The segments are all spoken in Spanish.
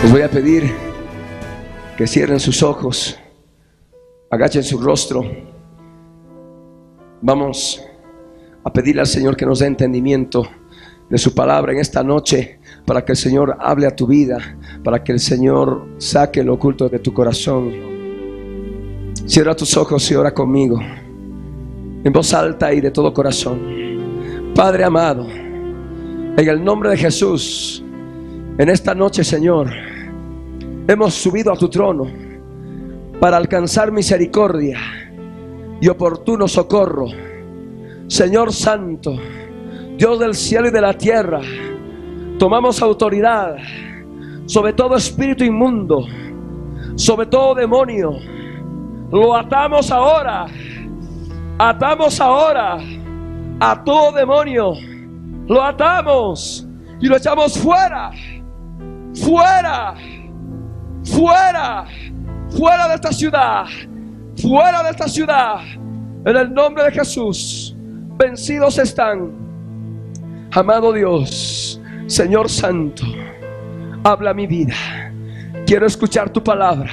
Les voy a pedir que cierren sus ojos, agachen su rostro. Vamos a pedirle al Señor que nos dé entendimiento de su palabra en esta noche, para que el Señor hable a tu vida, para que el Señor saque lo oculto de tu corazón. Cierra tus ojos y ora conmigo en voz alta y de todo corazón. Padre amado, en el nombre de Jesús, en esta noche, Señor, hemos subido a tu trono para alcanzar misericordia y oportuno socorro. Señor Santo, Dios del cielo y de la tierra, tomamos autoridad sobre todo espíritu inmundo, sobre todo demonio. Lo atamos ahora a todo demonio. Lo atamos y lo echamos fuera, fuera, fuera, fuera de esta ciudad, fuera de esta ciudad, en el nombre de Jesús. Vencidos están. Amado Dios, Señor Santo, habla mi vida. Quiero escuchar tu palabra.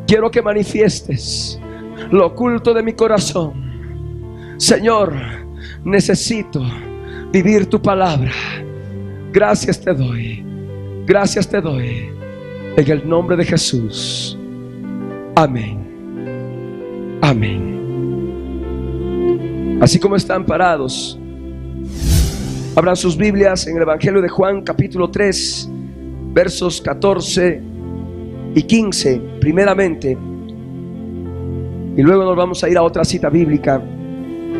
Quiero que manifiestes lo oculto de mi corazón. Señor, necesito vivir tu palabra. Gracias te doy. Gracias te doy. En el nombre de Jesús. Amén. Amén. Así como están parados, abran sus Biblias en el Evangelio de Juan, capítulo 3, versos 14 y 15, primeramente. Y luego nos vamos a ir a otra cita bíblica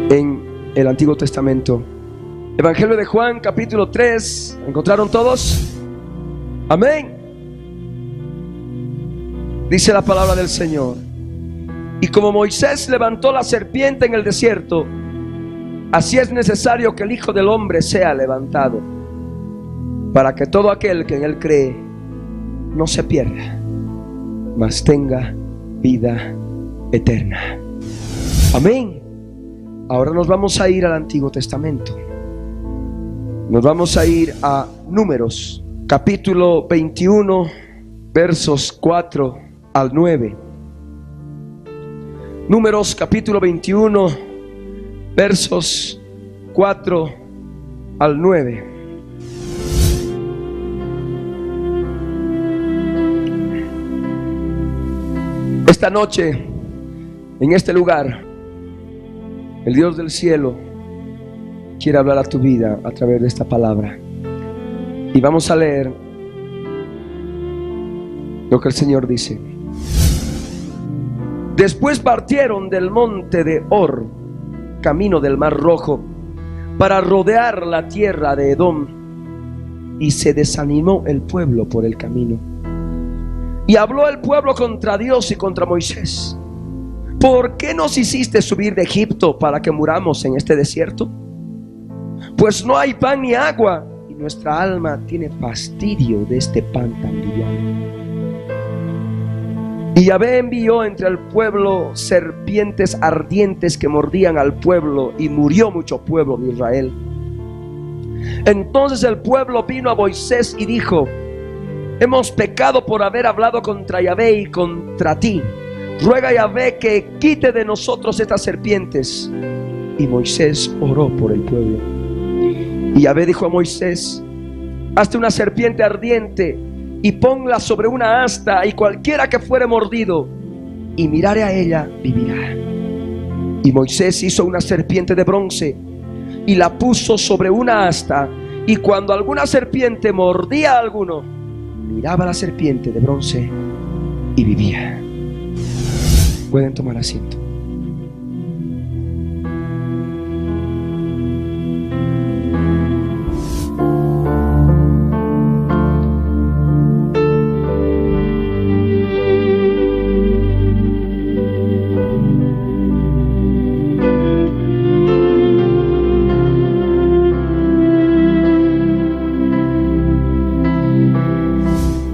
en el Antiguo Testamento. Evangelio de Juan, capítulo 3. ¿Encontraron todos? Amén. Dice la palabra del Señor: y como Moisés levantó la serpiente en el desierto, así es necesario que el Hijo del Hombre sea levantado, para que todo aquel que en él cree no se pierda, mas tenga vida eterna. Amén. Ahora nos vamos a ir al Antiguo Testamento. Nos vamos a ir a Números, capítulo 21, versos 4 al 9. Números, capítulo 21, versos 4 al 9. Esta noche, en este lugar, el Dios del cielo quiere hablar a tu vida a través de esta palabra. Y vamos a leer lo que el Señor dice. Después partieron del monte de Hor, camino del Mar Rojo, para rodear la tierra de Edom, y se desanimó el pueblo por el camino. Y habló el pueblo contra Dios y contra Moisés: ¿por qué nos hiciste subir de Egipto para que muramos en este desierto? Pues no hay pan ni agua, y nuestra alma tiene fastidio de este pan tan liviano. Y Yahvé envió entre el pueblo serpientes ardientes que mordían al pueblo, y murió mucho pueblo de Israel. Entonces el pueblo vino a Moisés y dijo: hemos pecado por haber hablado contra Yahvé y contra ti. Ruega a Yahvé que quite de nosotros estas serpientes. Y Moisés oró por el pueblo. Y Yahvé dijo a Moisés: hazte una serpiente ardiente y ponla sobre una asta, y cualquiera que fuere mordido y mirare a ella vivirá. Y Moisés hizo una serpiente de bronce y la puso sobre una asta, y cuando alguna serpiente mordía a alguno, miraba a la serpiente de bronce y vivía. Pueden tomar asiento.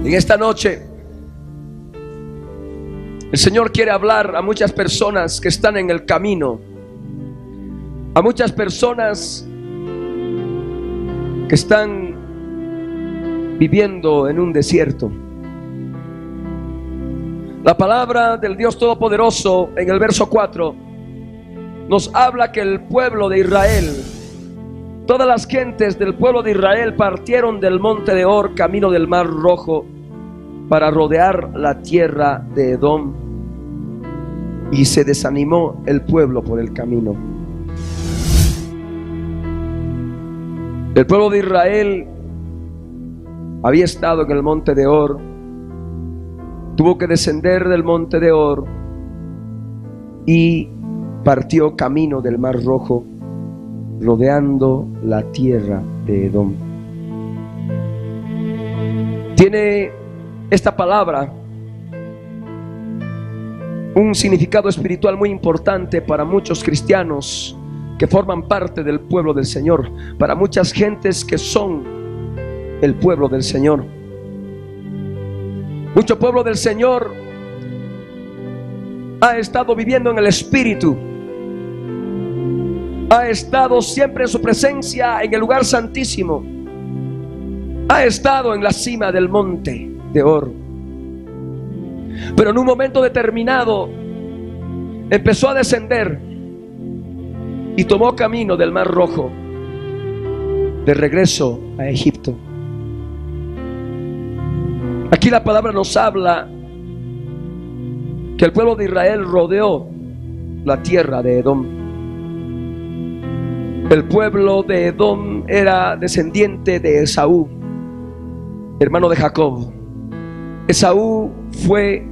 En esta noche el Señor quiere hablar a muchas personas que están en el camino, a muchas personas que están viviendo en un desierto. La palabra del Dios Todopoderoso en el verso 4 nos habla que el pueblo de Israel, todas las gentes del pueblo de Israel partieron del monte de Hor, camino del Mar Rojo, para rodear la tierra de Edom, y se desanimó el pueblo por el camino. El pueblo de Israel había estado en el monte de Hor, tuvo que descender del monte de Hor y partió camino del Mar Rojo, rodeando la tierra de Edom. Tiene esta palabra un significado espiritual muy importante para muchos cristianos que forman parte del pueblo del Señor, para muchas gentes que son el pueblo del Señor. Mucho pueblo del Señor ha estado viviendo en el Espíritu, ha estado siempre en su presencia en el lugar santísimo, ha estado en la cima del monte de Hor, pero en un momento determinado empezó a descender y tomó camino del Mar Rojo de regreso a Egipto. Aquí la palabra nos habla que el pueblo de Israel rodeó la tierra de Edom. El pueblo de Edom era descendiente de Esaú, hermano de Jacob. Esaú fue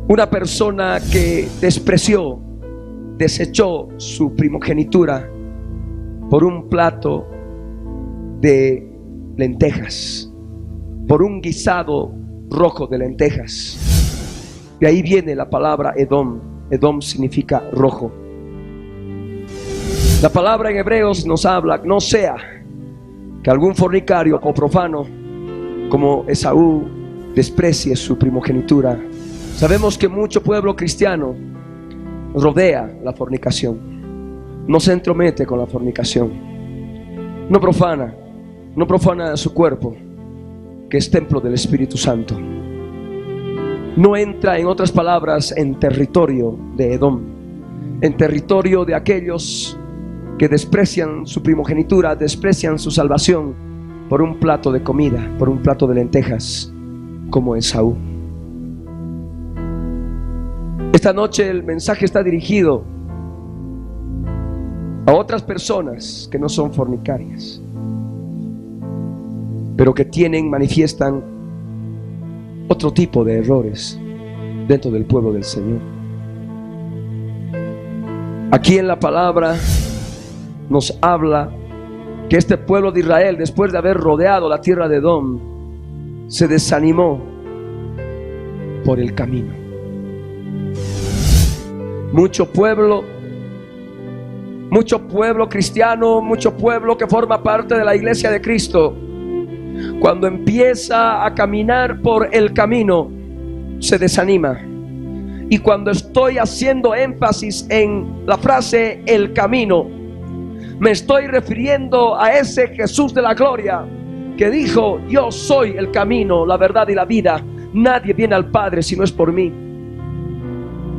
una persona que desechó su primogenitura por un plato de lentejas, por un guisado rojo de lentejas. De ahí viene la palabra Edom. Edom significa rojo. La palabra en Hebreos nos habla: no sea que algún fornicario o profano como Esaú desprecie su primogenitura. Sabemos que mucho pueblo cristiano rodea la fornicación, no se entromete con la fornicación, no profana su cuerpo, que es templo del Espíritu Santo. No entra, en otras palabras, en territorio de Edom, en territorio de aquellos que desprecian su primogenitura, desprecian su salvación por un plato de comida, por un plato de lentejas, como Esaú. Esta noche el mensaje está dirigido a otras personas que no son fornicarias, pero que manifiestan otro tipo de errores dentro del pueblo del Señor. Aquí en la palabra nos habla que este pueblo de Israel, después de haber rodeado la tierra de Edom, se desanimó por el camino. Mucho pueblo cristiano, mucho pueblo que forma parte de la iglesia de Cristo, cuando empieza a caminar por el camino, se desanima. Y cuando estoy haciendo énfasis en la frase el camino, me estoy refiriendo a ese Jesús de la gloria que dijo: yo soy el camino, la verdad y la vida. Nadie viene al Padre si no es por mí.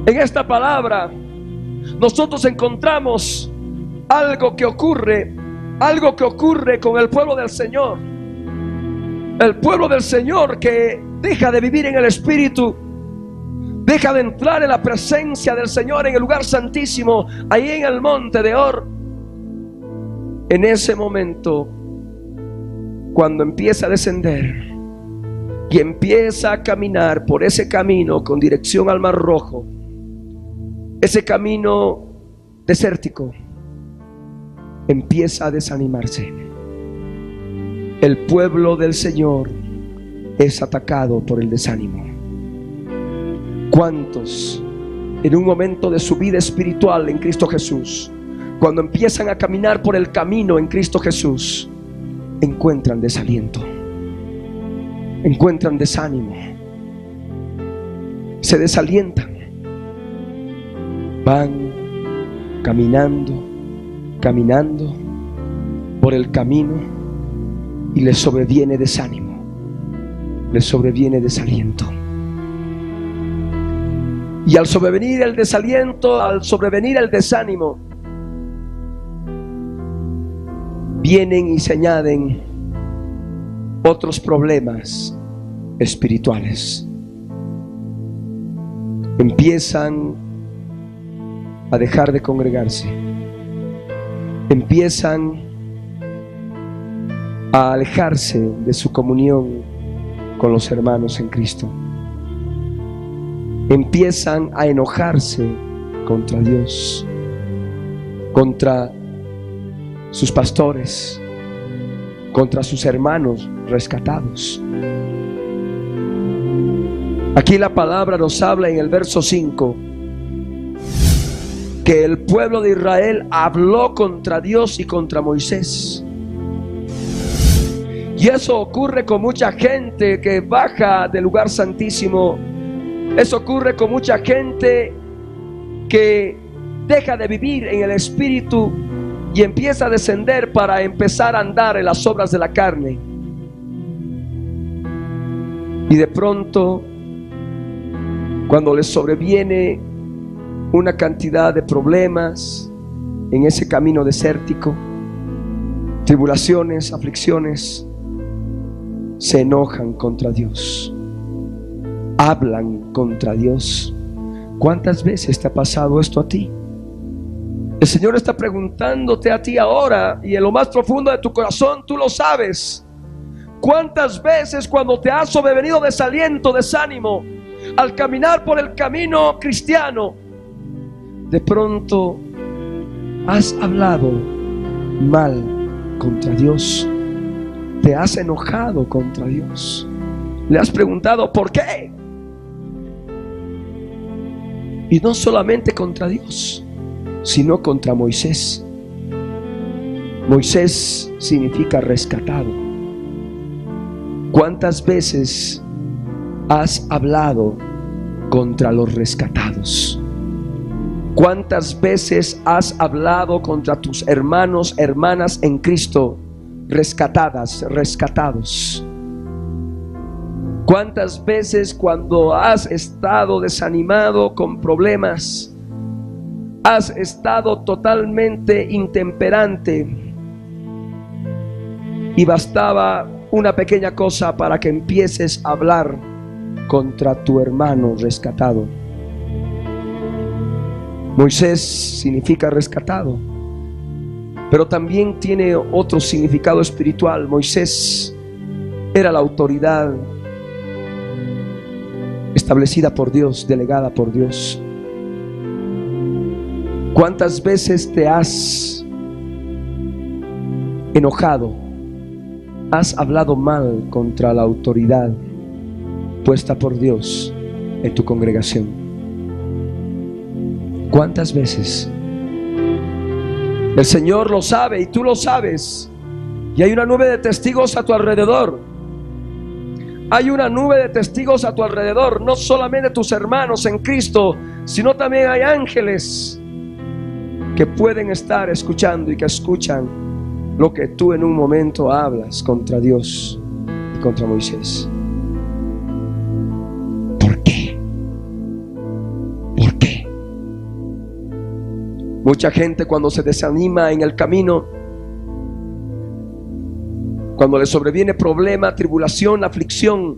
En esta palabra nosotros encontramos algo que ocurre con el pueblo del Señor. El pueblo del Señor que deja de vivir en el Espíritu, deja de entrar en la presencia del Señor en el lugar santísimo, ahí en el monte de Hor. En ese momento, cuando empieza a descender y empieza a caminar por ese camino con dirección al Mar Rojo, ese camino desértico, empieza a desanimarse. El pueblo del Señor es atacado por el desánimo. ¿Cuántos en un momento de su vida espiritual en Cristo Jesús, cuando empiezan a caminar por el camino en Cristo Jesús, encuentran desaliento, encuentran desánimo, se desalientan? Van caminando por el camino, y les sobreviene desánimo, les sobreviene desaliento. Y al sobrevenir el desaliento, al sobrevenir el desánimo, vienen y se añaden otros problemas espirituales. Empiezan a dejar de congregarse, empiezan a alejarse de su comunión con los hermanos en Cristo, empiezan a enojarse contra Dios, contra sus pastores, contra sus hermanos rescatados. Aquí la palabra nos habla en el verso 5 que el pueblo de Israel habló contra Dios y contra Moisés. Y eso ocurre con mucha gente que baja del lugar santísimo. Eso ocurre con mucha gente que deja de vivir en el Espíritu y empieza a descender para empezar a andar en las obras de la carne. Y de pronto, cuando les sobreviene una cantidad de problemas en ese camino desértico, tribulaciones, aflicciones, se enojan contra Dios, hablan contra Dios. ¿Cuántas veces te ha pasado esto a ti? El Señor está preguntándote a ti ahora, y en lo más profundo de tu corazón tú lo sabes. ¿Cuántas veces cuando te ha sobrevenido desaliento, desánimo, al caminar por el camino cristiano, de pronto has hablado mal contra Dios? Te has enojado contra Dios. Le has preguntado ¿por qué? Y no solamente contra Dios, sino contra Moisés. Moisés significa rescatado. ¿Cuántas veces has hablado contra los rescatados? ¿Cuántas veces has hablado contra tus hermanos, hermanas en Cristo, rescatadas, rescatados? ¿Cuántas veces cuando has estado desanimado con problemas, has estado totalmente intemperante y bastaba una pequeña cosa para que empieces a hablar contra tu hermano rescatado? Moisés significa rescatado, pero también tiene otro significado espiritual. Moisés era la autoridad establecida por Dios, delegada por Dios. ¿Cuántas veces te has enojado, has hablado mal contra la autoridad puesta por Dios en tu congregación? ¿Cuántas veces? El Señor lo sabe y tú lo sabes. Y hay una nube de testigos a tu alrededor. Hay una nube de testigos a tu alrededor. No solamente tus hermanos en Cristo, sino también hay ángeles que pueden estar escuchando y que escuchan lo que tú en un momento hablas contra Dios y contra Moisés. ¿Por qué? ¿Por qué? Mucha gente cuando se desanima en el camino, cuando le sobreviene problema, tribulación, aflicción,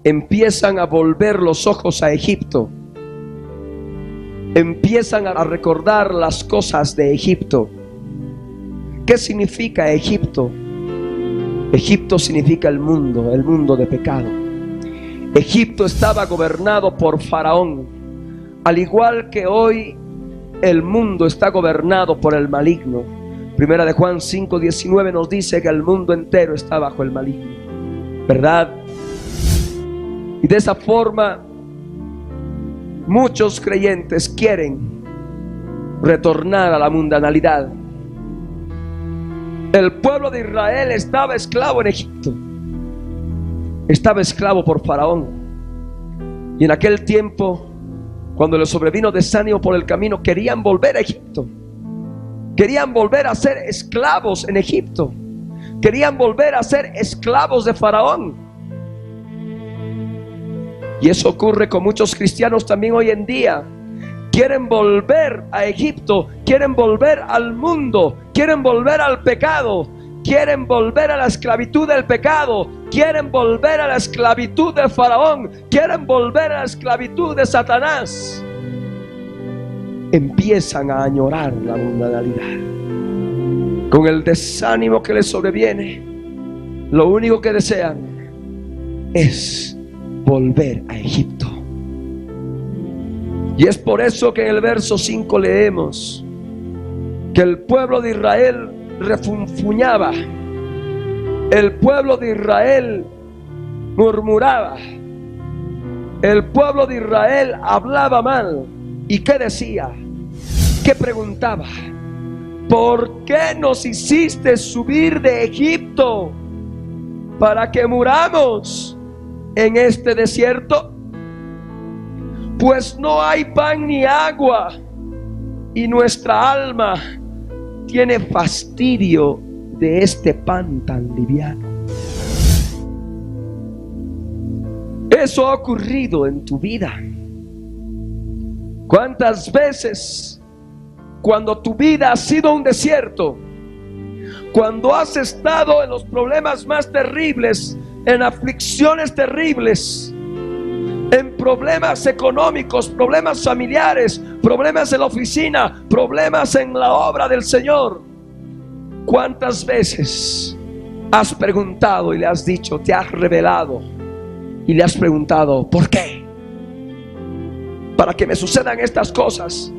empiezan a volver los ojos a Egipto. Empiezan a recordar las cosas de Egipto. ¿Qué significa Egipto? Egipto significa el mundo de pecado. Egipto estaba gobernado por Faraón, al igual que hoy el mundo está gobernado por el maligno. Primera de Juan 5:19 nos dice que el mundo entero está bajo el maligno, ¿verdad? Y de esa forma muchos creyentes quieren retornar a la mundanalidad. El pueblo de Israel estaba esclavo en Egipto, estaba esclavo por Faraón. Y en aquel tiempo, cuando les sobrevino desánimo por el camino, querían volver a Egipto. Querían volver a ser esclavos en Egipto. Querían volver a ser esclavos de Faraón. Y eso ocurre con muchos cristianos también hoy en día. Quieren volver a Egipto, quieren volver al mundo, quieren volver al pecado, quieren volver a la esclavitud del pecado, quieren volver a la esclavitud de Faraón, quieren volver a la esclavitud de Satanás. Empiezan a añorar la mundanalidad. Con el desánimo que les sobreviene, lo único que desean es volver a Egipto. Y es por eso que en el verso 5 leemos que el pueblo de Israel refunfuñaba, el pueblo de Israel murmuraba, el pueblo de Israel hablaba mal. ¿Y qué decía? ¿Qué preguntaba? ¿Por qué nos hiciste subir de Egipto para que muramos en este desierto? Pues no hay pan ni agua, y nuestra alma tiene fastidio de este pan tan liviano. Eso ha ocurrido en tu vida. ¿Cuántas veces, cuando tu vida ha sido un desierto, cuando has estado en los problemas más terribles, en aflicciones terribles, en problemas económicos, problemas familiares, problemas en la oficina, problemas en la obra del Señor, cuántas veces has preguntado y le has dicho, te has revelado y le has preguntado, ¿por qué? Para que me sucedan estas cosas,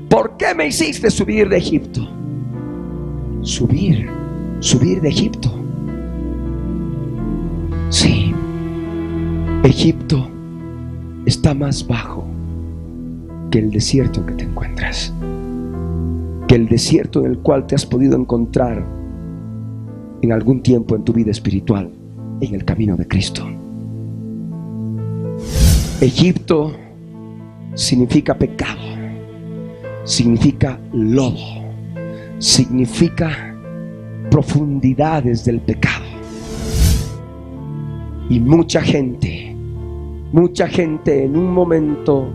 ¿por qué me hiciste subir de Egipto? Subir de Egipto. Sí, Egipto está más bajo que el desierto en que te encuentras, que el desierto en el cual te has podido encontrar en algún tiempo en tu vida espiritual, en el camino de Cristo. Egipto significa pecado, significa lodo, significa profundidades del pecado. Y mucha gente en un momento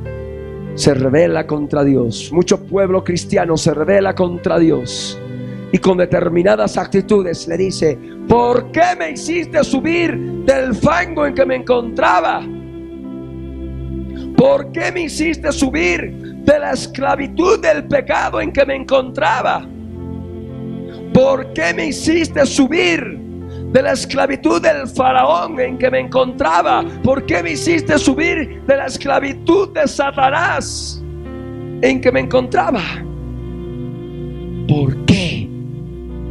se rebela contra Dios. Mucho pueblo cristiano se rebela contra Dios y con determinadas actitudes le dice, ¿por qué me hiciste subir del fango en que me encontraba? ¿Por qué me hiciste subir de la esclavitud del pecado en que me encontraba? ¿Por qué me hiciste subir de la esclavitud del faraón en que me encontraba? ¿Por qué me hiciste subir de la esclavitud de Satanás en que me encontraba? ¿Por qué?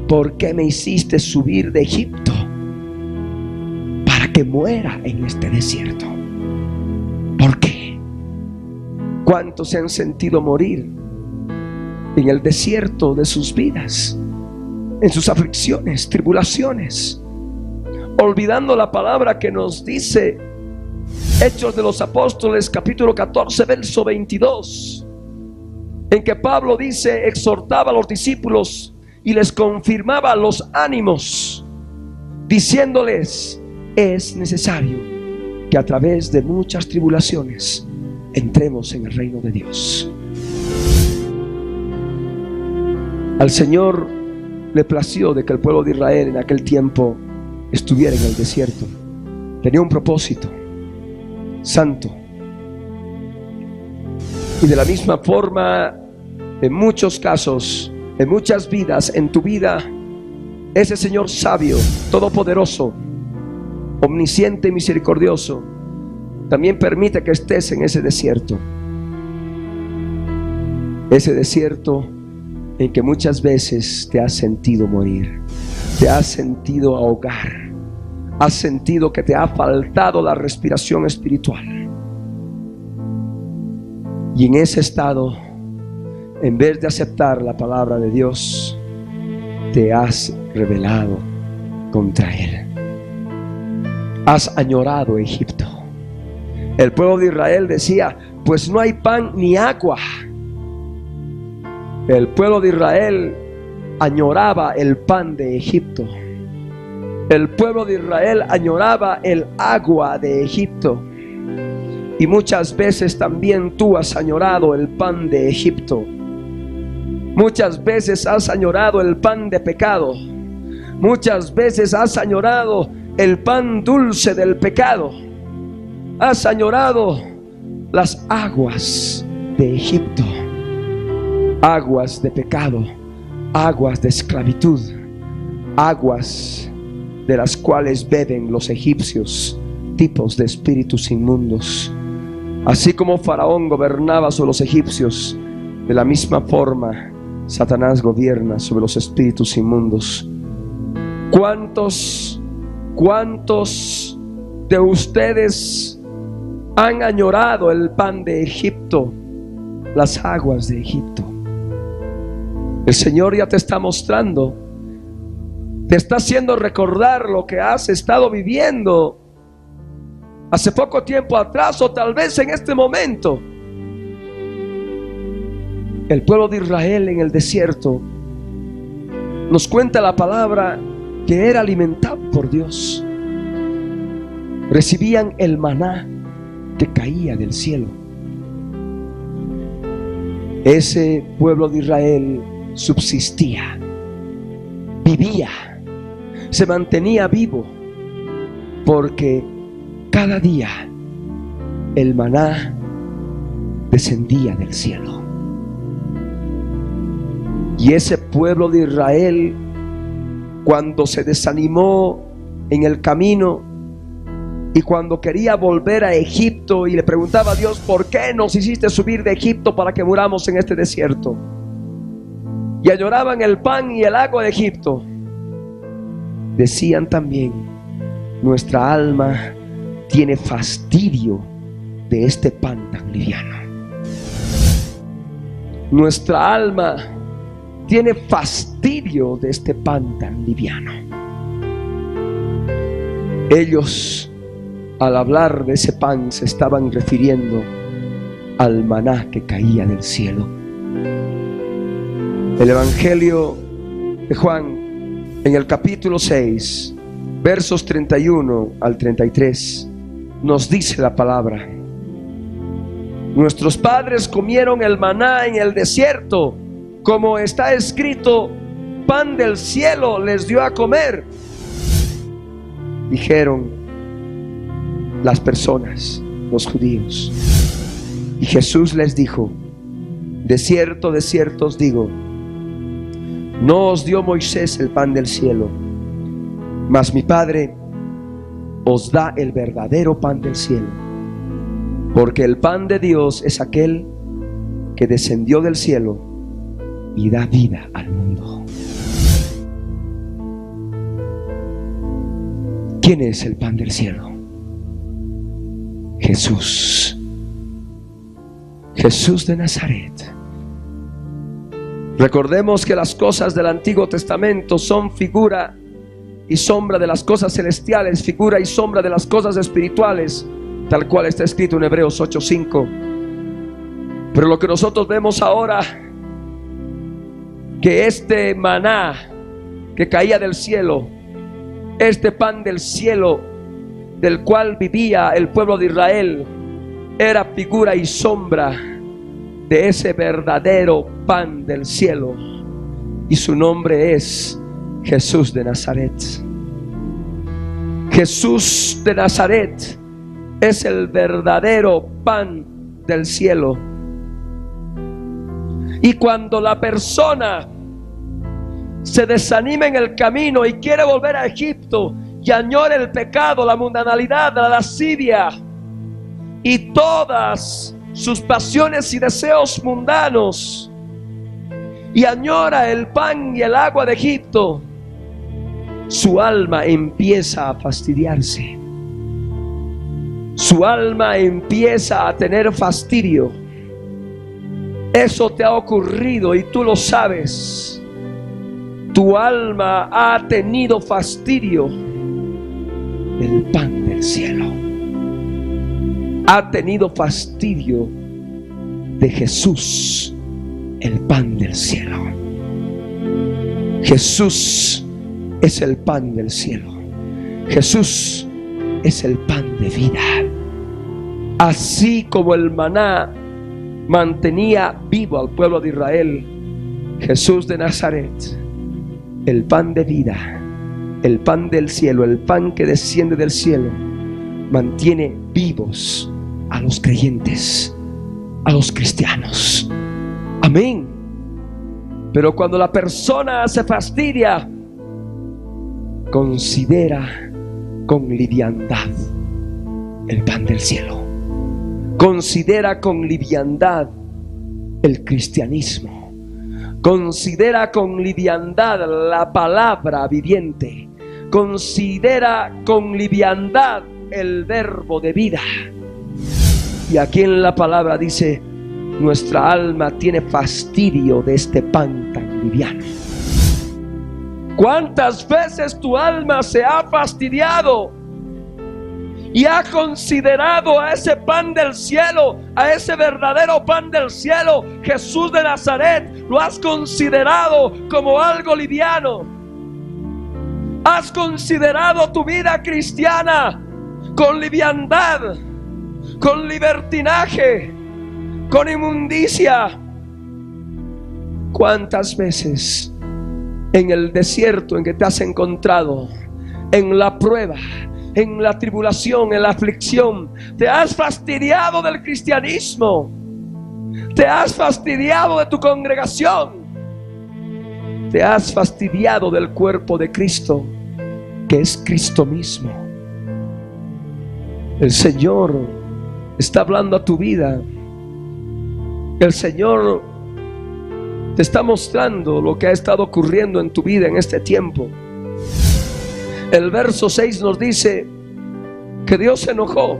¿Por qué me hiciste subir de Egipto para que muera en este desierto? ¿Por qué? ¿Cuántos se han sentido morir en el desierto de sus vidas, en sus aflicciones, tribulaciones, olvidando la palabra que nos dice Hechos de los Apóstoles capítulo 14 verso 22, en que Pablo dice, exhortaba a los discípulos y les confirmaba los ánimos, diciéndoles, es necesario que a través de muchas tribulaciones entremos en el reino de Dios. Al Señor le plació de que el pueblo de Israel en aquel tiempo estuviera en el desierto. Tenía un propósito santo. Y de la misma forma, en muchos casos, en muchas vidas, en tu vida, ese Señor sabio, todopoderoso, omnisciente y misericordioso, también permite que estés en ese desierto. Ese desierto en que muchas veces te has sentido morir, te has sentido ahogar, has sentido que te ha faltado la respiración espiritual. Y en ese estado, en vez de aceptar la palabra de Dios, te has rebelado contra Él. Has añorado Egipto. El pueblo de Israel decía, pues no hay pan ni agua. El pueblo de Israel añoraba el pan de Egipto. El pueblo de Israel añoraba el agua de Egipto. Y muchas veces también tú has añorado el pan de Egipto. Muchas veces has añorado el pan de pecado. Muchas veces has añorado el pan dulce del pecado. Has añorado las aguas de Egipto, aguas de pecado, aguas de esclavitud, aguas de las cuales beben los egipcios, tipos de espíritus inmundos. Así como Faraón gobernaba sobre los egipcios, de la misma forma Satanás gobierna sobre los espíritus inmundos. ¿Cuántos de ustedes han añorado el pan de Egipto, las aguas de Egipto? El Señor ya te está mostrando, te está haciendo recordar lo que has estado viviendo hace poco tiempo atrás, o tal vez en este momento. El pueblo de Israel en el desierto, nos cuenta la palabra que era alimentado por Dios. Recibían el maná que caía del cielo. Ese pueblo de Israel subsistía, vivía, se mantenía vivo, porque cada día el maná descendía del cielo. Y ese pueblo de Israel, cuando se desanimó en el camino y cuando quería volver a Egipto y le preguntaba a Dios: ¿por qué nos hiciste subir de Egipto para que muramos en este desierto? Y añoraban el pan y el agua de Egipto. Decían también: nuestra alma tiene fastidio de este pan tan liviano. Nuestra alma tiene fastidio de este pan tan liviano. Ellos, al hablar de ese pan, se estaban refiriendo al maná que caía del cielo. El Evangelio de Juan, en el capítulo 6, versos 31 al 33, nos dice la palabra: nuestros padres comieron el maná en el desierto, como está escrito: pan del cielo les dio a comer. Dijeron las personas, los judíos. Y Jesús les dijo: de cierto os digo, no os dio Moisés el pan del cielo, mas mi Padre os da el verdadero pan del cielo. Porque el pan de Dios es aquel que descendió del cielo y da vida al mundo. ¿Quién es el pan del cielo? Jesús. Jesús de Nazaret. Recordemos que las cosas del Antiguo Testamento son figura y sombra de las cosas celestiales, figura y sombra de las cosas espirituales, tal cual está escrito en Hebreos 8:5. Pero lo que nosotros vemos ahora, que este maná que caía del cielo, este pan del cielo del cual vivía el pueblo de Israel, era figura y sombra de ese verdadero pan del cielo, y su nombre es Jesús de Nazaret. Jesús de Nazaret es el verdadero pan del cielo. Y cuando la persona se desanima en el camino y quiere volver a Egipto y añora el pecado, la mundanalidad, la lascivia y todas sus pasiones y deseos mundanos, y añora el pan y el agua de Egipto, su alma empieza a fastidiarse. Su alma empieza a tener fastidio. Eso te ha ocurrido y tú lo sabes. Tu alma ha tenido fastidio del pan del cielo. Ha tenido fastidio de Jesús, el pan del cielo. Jesús es el pan del cielo. Jesús es el pan de vida. Así como el maná mantenía vivo al pueblo de Israel, Jesús de Nazaret, el pan de vida, el pan del cielo, el pan que desciende del cielo, mantiene vivos a los creyentes, a los cristianos. Amén. Pero cuando la persona se fastidia, considera con liviandad el pan del cielo, considera con liviandad el cristianismo, considera con liviandad la palabra viviente, considera con liviandad el verbo de vida. Y aquí en la palabra dice: nuestra alma tiene fastidio de este pan tan liviano. ¿Cuántas veces tu alma se ha fastidiado y ha considerado a ese pan del cielo, a ese verdadero pan del cielo, Jesús de Nazaret, lo has considerado como algo liviano? Has considerado tu vida cristiana con liviandad, con libertinaje, con inmundicia. ¿Cuántas veces en el desierto en que te has encontrado, en la prueba, en la tribulación, en la aflicción, te has fastidiado del cristianismo, te has fastidiado de tu congregación, te has fastidiado del cuerpo de Cristo, que es Cristo mismo? El Señor está hablando a tu vida. El Señor te está mostrando lo que ha estado ocurriendo en tu vida en este tiempo. El verso 6 nos dice que Dios se enojó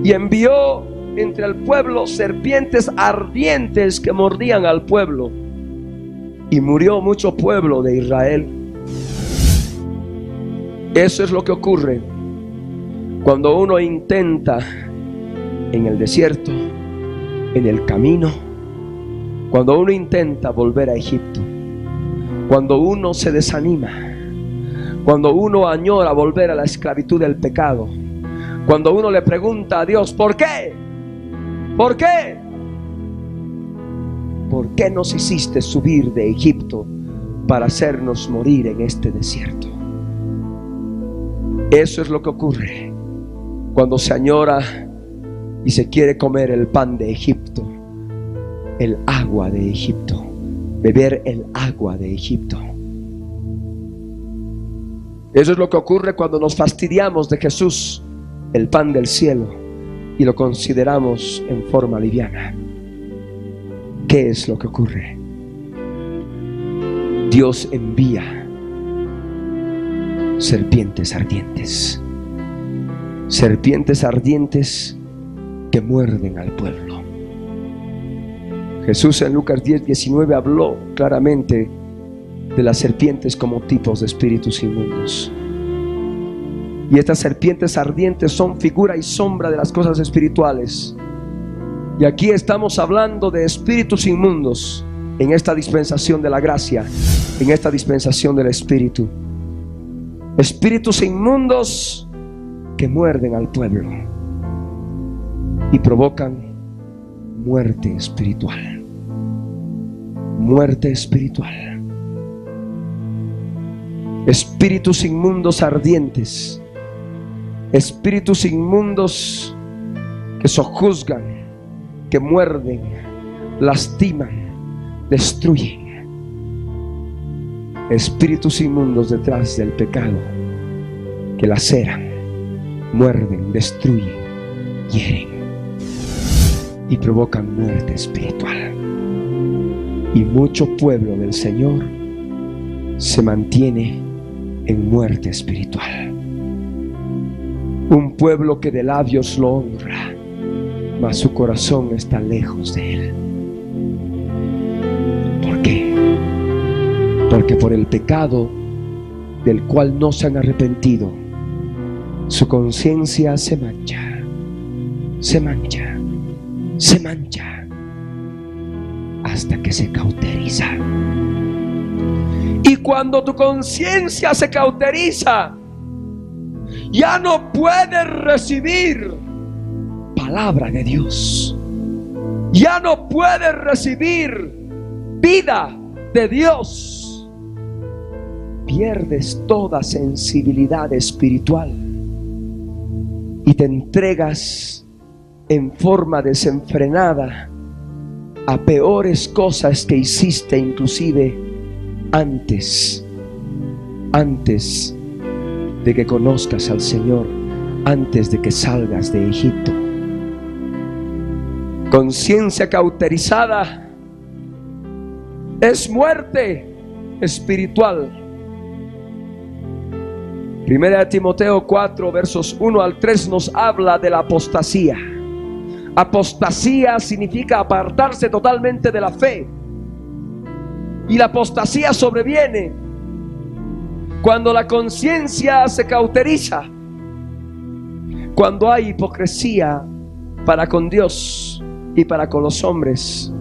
y envió entre el pueblo serpientes ardientes que mordían al pueblo, y murió mucho pueblo de Israel. Eso es lo que ocurre cuando uno intenta en el desierto, en el camino, cuando uno intenta volver a Egipto, cuando uno se desanima, cuando uno añora volver a la esclavitud del pecado, cuando uno le pregunta a Dios: ¿por qué? ¿Por qué? ¿Por qué nos hiciste subir de Egipto para hacernos morir en este desierto? Eso es lo que ocurre cuando se añora y se quiere comer el pan de Egipto, el agua de Egipto, beber el agua de Egipto. Eso es lo que ocurre cuando nos fastidiamos de Jesús, el pan del cielo, y lo consideramos en forma liviana. ¿Qué es lo que ocurre? Dios envía serpientes ardientes, serpientes ardientes que muerden al pueblo. Jesús en Lucas 10:19 habló claramente de las serpientes como tipos de espíritus inmundos. Y estas serpientes ardientes son figura y sombra de las cosas espirituales. Y aquí estamos hablando de espíritus inmundos en esta dispensación de la gracia, en esta dispensación del Espíritu. Espíritus inmundos que muerden al pueblo y provocan muerte espiritual. Muerte espiritual. Espíritus inmundos ardientes, espíritus inmundos que sojuzgan, que muerden, lastiman, destruyen. Espíritus inmundos detrás del pecado que laceran, muerden, destruyen, hieren y provocan muerte espiritual. Y mucho pueblo del Señor se mantiene en muerte espiritual. Un pueblo que de labios lo honra, mas su corazón está lejos de Él. ¿Por qué? Porque por el pecado del cual no se han arrepentido, su conciencia se mancha, se mancha, se mancha, hasta que se cauteriza. Y cuando tu conciencia se cauteriza, ya no puede recibir palabra de Dios, ya no puede recibir vida de Dios, pierdes toda sensibilidad espiritual y te entregas en forma desenfrenada a peores cosas que hiciste inclusive antes de que conozcas al Señor, antes de que salgas de Egipto. Conciencia cauterizada es muerte espiritual. Primera de Timoteo 4 versos 1 al 3 nos habla de la apostasía. Apostasía significa apartarse totalmente de la fe. Y la apostasía sobreviene cuando la conciencia se cauteriza, cuando hay hipocresía para con Dios y para con los hombres.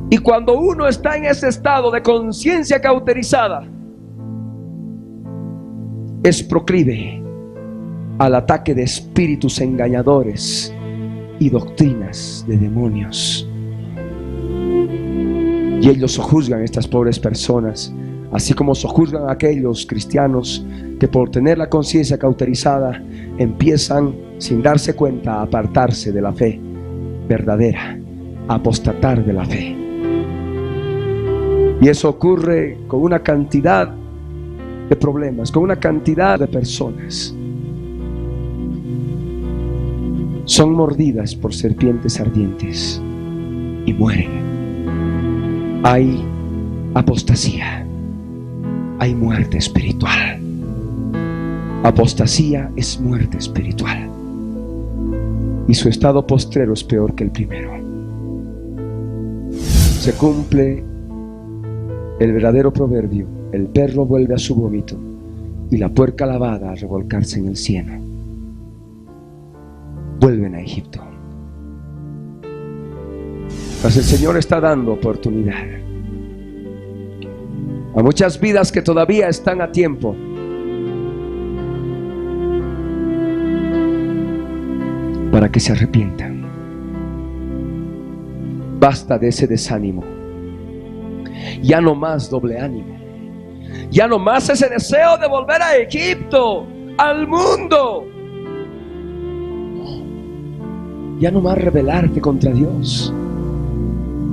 Y cuando uno está en ese estado de conciencia cauterizada, es proclive al ataque de espíritus engañadores y doctrinas de demonios. Y ellos sojuzgan a estas pobres personas, así como sojuzgan a aquellos cristianos que por tener la conciencia cauterizada empiezan sin darse cuenta a apartarse de la fe verdadera, a apostatar de la fe. Y eso ocurre con una cantidad de problemas, con una cantidad de personas. Son mordidas por serpientes ardientes y mueren. Hay apostasía, hay muerte espiritual. Apostasía es muerte espiritual, y su estado postrero es peor que el primero. Se cumple el verdadero proverbio: el perro vuelve a su vómito y la puerca lavada a revolcarse en el cieno. Vuelven a Egipto. Mas el Señor está dando oportunidad a muchas vidas que todavía están a tiempo para que se arrepientan. Basta de ese desánimo. Ya no más doble ánimo. Ya no más ese deseo de volver a Egipto, al mundo. Ya no más rebelarte contra Dios.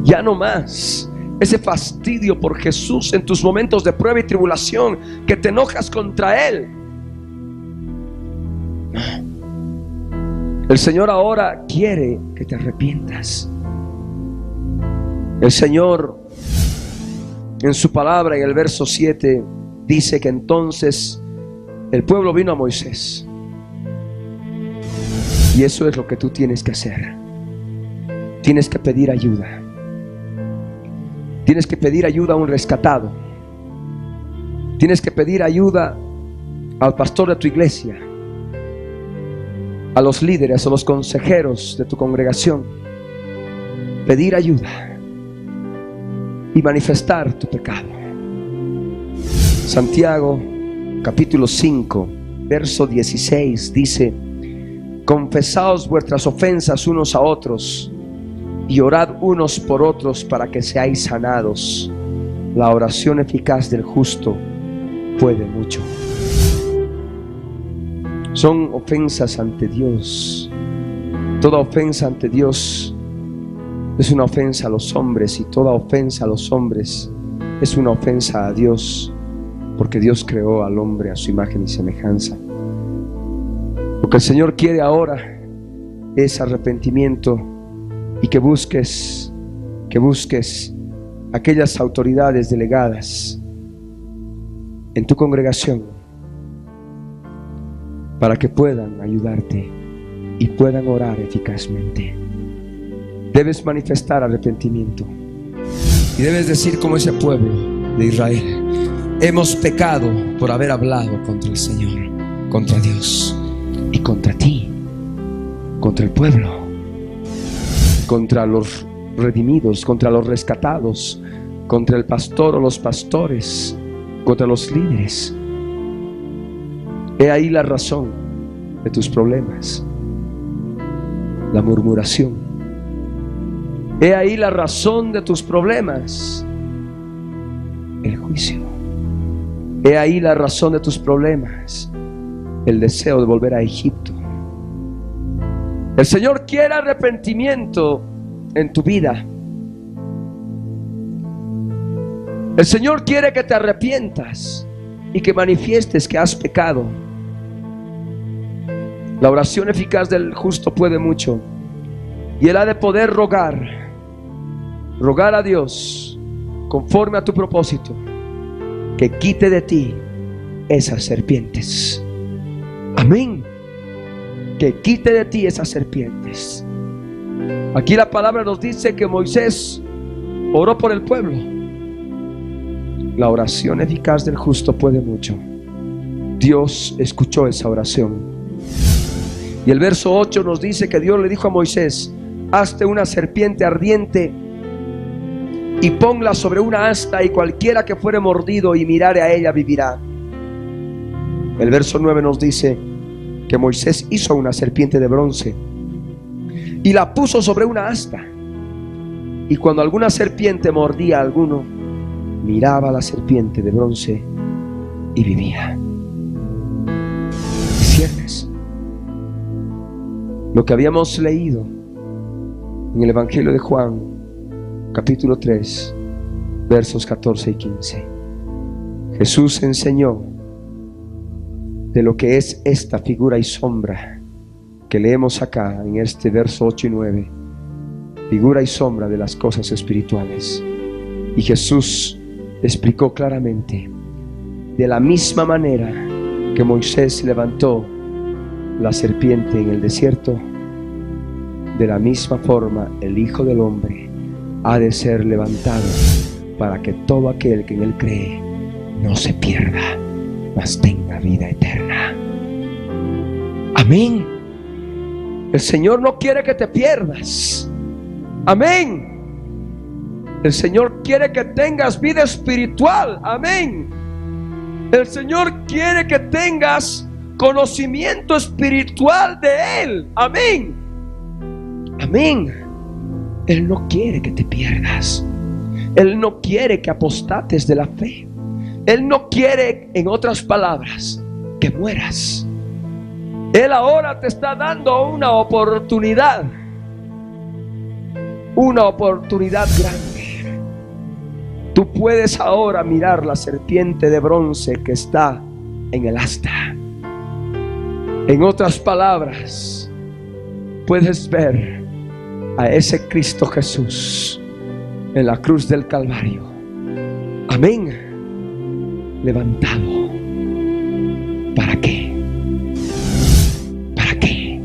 Ya no más ese fastidio por Jesús en tus momentos de prueba y tribulación, que te enojas contra Él. El Señor ahora quiere que te arrepientas. El Señor en su palabra, en el verso 7, dice que entonces el pueblo vino a Moisés. Y eso es lo que tú tienes que hacer. Tienes que pedir ayuda. Tienes que pedir ayuda a un rescatado. Tienes que pedir ayuda al pastor de tu iglesia, a los líderes, a los consejeros de tu congregación. Pedir ayuda y manifestar tu pecado. Santiago capítulo 5 verso 16 dice: confesaos vuestras ofensas unos a otros y orad unos por otros para que seáis sanados. La oración eficaz del justo puede mucho. Son ofensas ante Dios. Toda ofensa ante Dios es una ofensa a los hombres, y toda ofensa a los hombres es una ofensa a Dios, porque Dios creó al hombre a su imagen y semejanza. Lo que el Señor quiere ahora es arrepentimiento, y que busques aquellas autoridades delegadas en tu congregación para que puedan ayudarte y puedan orar eficazmente. Debes manifestar arrepentimiento y debes decir como ese pueblo de Israel: hemos pecado por haber hablado contra el Señor, contra Dios y contra ti, contra el pueblo, contra los redimidos, contra los rescatados, contra el pastor o los pastores, contra los líderes. He ahí la razón de tus problemas: la murmuración. He ahí la razón de tus problemas: el juicio. He ahí la razón de tus problemas: el deseo de volver a Egipto. El Señor quiere arrepentimiento en tu vida. El Señor quiere que te arrepientas y que manifiestes que has pecado. La oración eficaz del justo puede mucho, y él ha de poder rogar a Dios conforme a tu propósito, que quite de ti esas serpientes. Amén. Que quite de ti esas serpientes. Aquí la palabra nos dice que Moisés oró por el pueblo. La oración eficaz del justo puede mucho. Dios escuchó esa oración. Y el verso 8 nos dice que Dios le dijo a Moisés: hazte una serpiente ardiente y ponla sobre una asta, y cualquiera que fuere mordido y mirare a ella vivirá. El verso 9 nos dice que Moisés hizo una serpiente de bronce y la puso sobre una asta, y cuando alguna serpiente mordía a alguno, miraba a la serpiente de bronce y vivía. ¿Ciertas? Lo que habíamos leído en el Evangelio de Juan, capítulo 3, versos 14 y 15. Jesús enseñó de lo que es esta figura y sombra que leemos acá en este verso 8 y 9. Figura y sombra de las cosas espirituales. Y Jesús explicó claramente: de la misma manera que Moisés levantó la serpiente en el desierto, de la misma forma el Hijo del Hombre ha de ser levantado, para que todo aquel que en él cree no se pierda, mas tenga vida eterna. Amén. El Señor no quiere que te pierdas. Amén. El Señor quiere que tengas vida espiritual. Amén. El Señor quiere que tengas conocimiento espiritual de Él. Amén. Amén. Él no quiere que te pierdas. Él no quiere que apostates de la fe. Él no quiere, en otras palabras, que mueras. Él ahora te está dando una oportunidad grande. Tú puedes ahora mirar la serpiente de bronce que está en el asta. En otras palabras, puedes ver a ese Cristo Jesús en la cruz del Calvario. Amén. Levantado. ¿Para qué? ¿Para qué?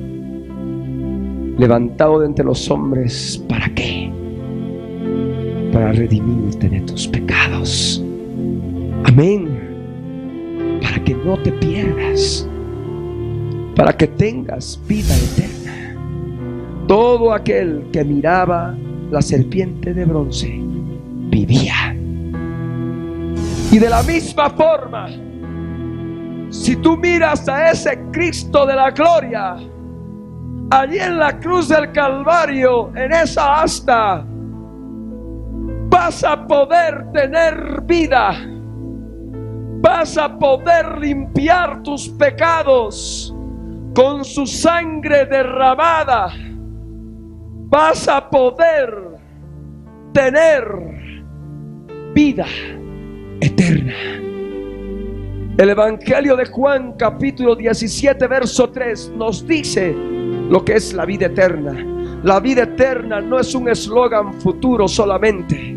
Levantado de entre los hombres. ¿Para qué? Para redimirte de tus pecados. Amén. Para que no te pierdas, para que tengas vida eterna. Todo aquel que miraba la serpiente de bronce vivía. Y de la misma forma, si tú miras a ese Cristo de la gloria, allí en la cruz del Calvario, en esa asta, vas a poder tener vida. Vas a poder limpiar tus pecados con su sangre derramada. Vas a poder tener vida eterna. El Evangelio de Juan, capítulo 17, verso 3, nos dice lo que es la vida eterna. La vida eterna no es un eslogan futuro solamente.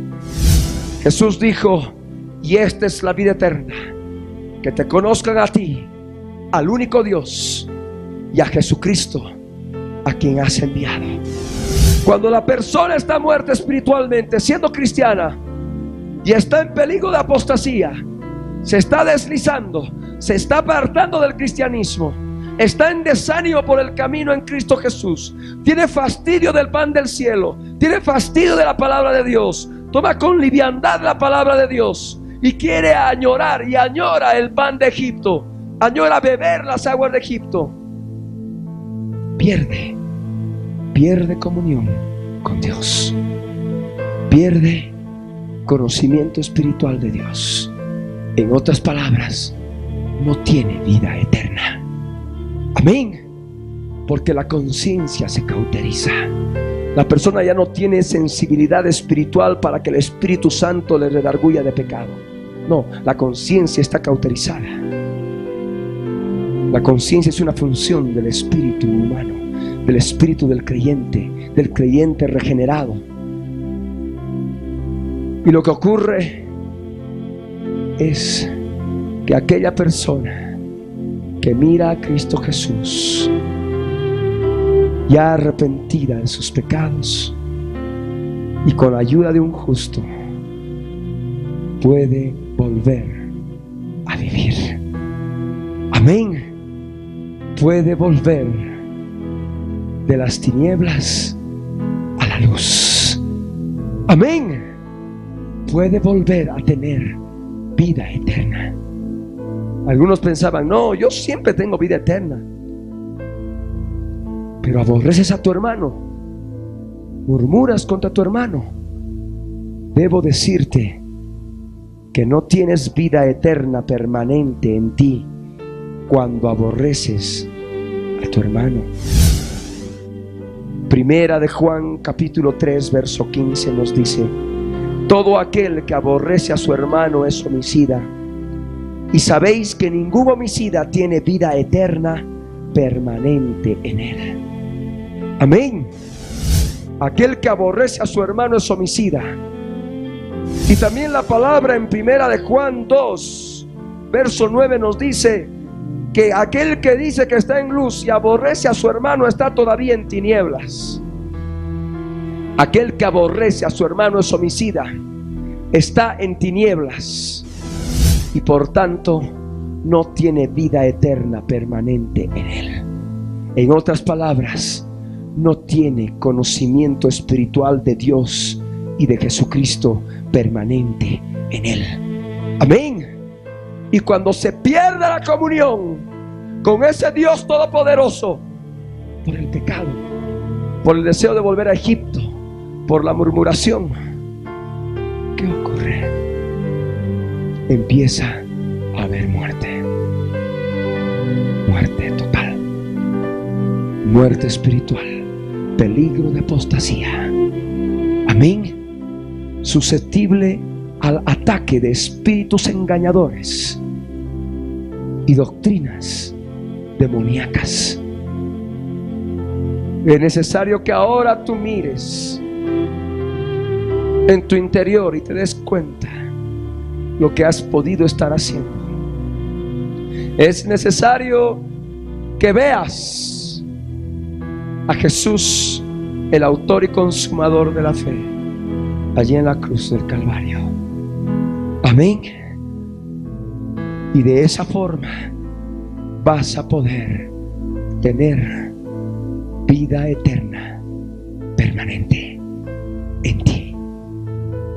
Jesús dijo: y esta es la vida eterna, que te conozcan a ti, al único Dios, y a Jesucristo, a quien has enviado. Cuando la persona está muerta espiritualmente, siendo cristiana, y está en peligro de apostasía, se está deslizando, se está apartando del cristianismo, está en desánimo por el camino en Cristo Jesús, tiene fastidio del pan del cielo, tiene fastidio de la palabra de Dios, toma con liviandad la palabra de Dios y quiere añorar y añora el pan de Egipto, añora beber las aguas de Egipto, pierde comunión con Dios, pierde conocimiento espiritual de Dios. En otras palabras, no tiene vida eterna. Amén. Porque la conciencia se cauteriza. La persona ya no tiene sensibilidad espiritual para que el Espíritu Santo le redarguya de pecado. No, la conciencia está cauterizada. La conciencia es una función del espíritu humano, del espíritu del creyente regenerado. Y lo que ocurre es que aquella persona que mira a Cristo Jesús, ya arrepentida de sus pecados y con la ayuda de un justo, puede volver a vivir. Amén. Puede volver de las tinieblas a la luz. Amén. Puede volver a tener vida eterna. Algunos pensaban, no, yo siempre tengo vida eterna. Pero aborreces a tu hermano, murmuras contra tu hermano. Debo decirte que no tienes vida eterna permanente en ti cuando aborreces a tu hermano. Primera de Juan capítulo 3 verso 15 nos dice: todo aquel que aborrece a su hermano es homicida, y sabéis que ningún homicida tiene vida eterna permanente en él. Amén. Aquel que aborrece a su hermano es homicida. Y también la palabra en Primera de Juan 2 verso 9 nos dice que aquel que dice que está en luz y aborrece a su hermano está todavía en tinieblas. Aquel que aborrece a su hermano es homicida, está en tinieblas y por tanto no tiene vida eterna permanente en él. En otras palabras, no tiene conocimiento espiritual de Dios y de Jesucristo permanente en él. Amén. Y cuando se pierde la comunión con ese Dios todopoderoso por el pecado, por el deseo de volver a Egipto, por la murmuración, ¿qué ocurre? Empieza a haber muerte. Muerte total, muerte espiritual, peligro de apostasía. Amén. Susceptible al ataque de espíritus engañadores y doctrinas demoníacas. Es necesario que ahora tú mires en tu interior y te des cuenta lo que has podido estar haciendo. Es necesario que veas a Jesús, el autor y consumador de la fe, allí en la cruz del Calvario. Amén. Y de esa forma vas a poder tener vida eterna permanente en ti.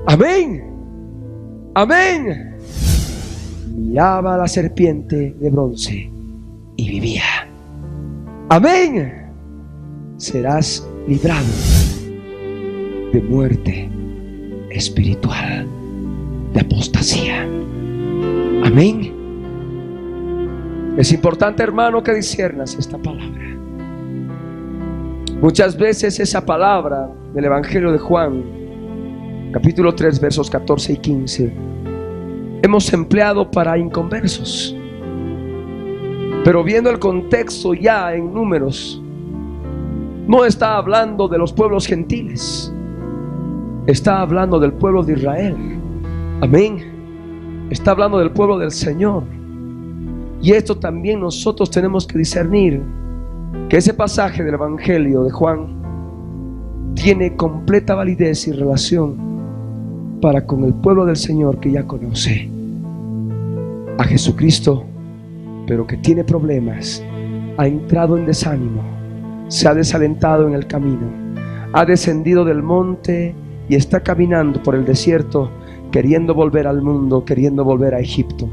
Amén. Amén. Miraba a la serpiente de bronce y vivía. Amén. Serás librado de muerte espiritual, de apostasía. Amén. Es importante, hermano, que disciernas esta palabra. Muchas veces esa palabra del Evangelio de Juan, capítulo 3, versos 14 y 15, hemos empleado para inconversos. Pero viendo el contexto ya en Números, no está hablando de los pueblos gentiles, está hablando del pueblo de Israel. Amén. Está hablando del pueblo del Señor. Y esto también nosotros tenemos que discernir, que ese pasaje del Evangelio de Juan tiene completa validez y relación para con el pueblo del Señor que ya conoce a Jesucristo, pero que tiene problemas, ha entrado en desánimo, se ha desalentado en el camino, ha descendido del monte y está caminando por el desierto, queriendo volver al mundo, queriendo volver a Egipto,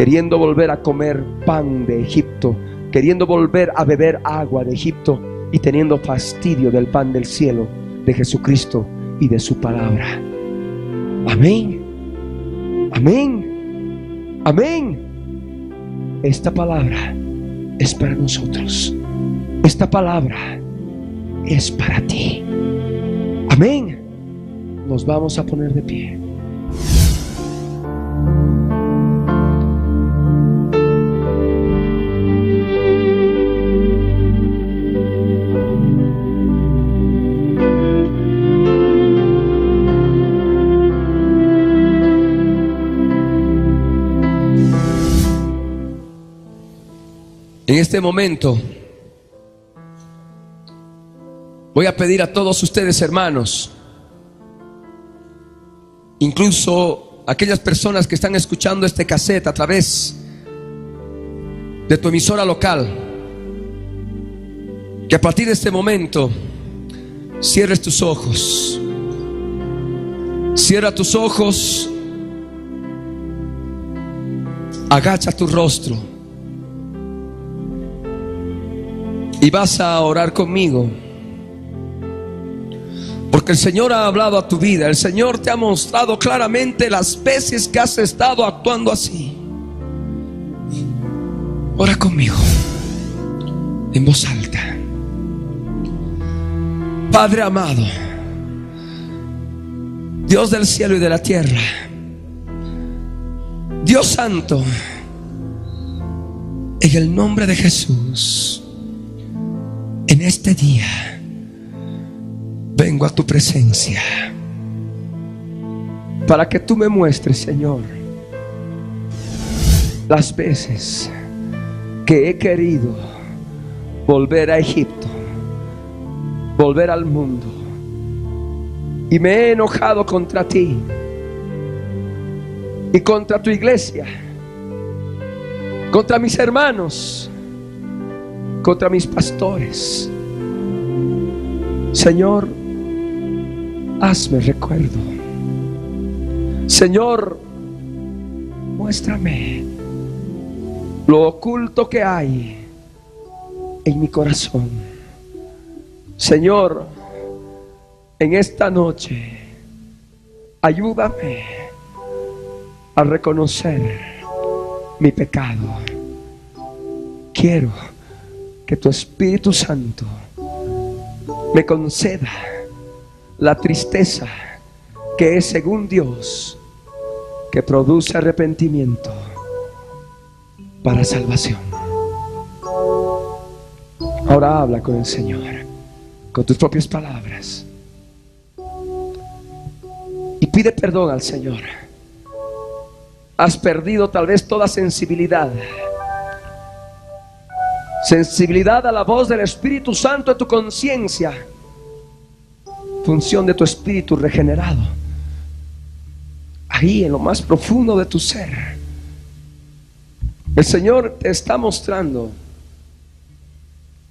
queriendo volver a comer pan de Egipto, queriendo volver a beber agua de Egipto y teniendo fastidio del pan del cielo, de Jesucristo y de su palabra. Amén. Amén. Amén. Esta palabra es para nosotros. Esta palabra es para ti. Amén. Nos vamos a poner de pie. En este momento voy a pedir a todos ustedes, hermanos, incluso aquellas personas que están escuchando este cassette a través de tu emisora local, que a partir de este momento cierres tus ojos. Cierra tus ojos, agacha tu rostro y vas a orar conmigo. Porque el Señor ha hablado a tu vida. El Señor te ha mostrado claramente las veces que has estado actuando así. Ora conmigo en voz alta. Padre amado, Dios del cielo y de la tierra, Dios santo, en el nombre de Jesús, en este día vengo a tu presencia para que tú me muestres, Señor, las veces que he querido volver a Egipto, volver al mundo, y me he enojado contra ti y contra tu iglesia, contra mis hermanos, contra mis pastores. Señor, hazme recuerdo. Señor, muéstrame lo oculto que hay en mi corazón. Señor, en esta noche ayúdame a reconocer mi pecado. Quiero que tu Espíritu Santo me conceda la tristeza que es según Dios, que produce arrepentimiento para salvación. Ahora habla con el Señor, con tus propias palabras, y pide perdón al Señor. Has perdido tal vez toda sensibilidad a la voz del Espíritu Santo de tu conciencia, función de tu espíritu regenerado, ahí en lo más profundo de tu ser. El Señor te está mostrando.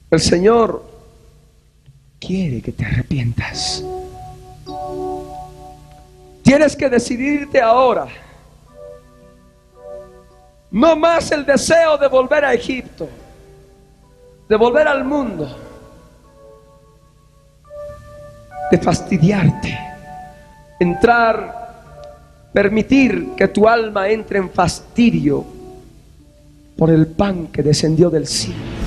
El Señor quiere que te arrepientas. Tienes que decidirte ahora. No más el deseo de volver a Egipto, de volver al mundo, de fastidiarte, permitir que tu alma entre en fastidio por el pan que descendió del cielo.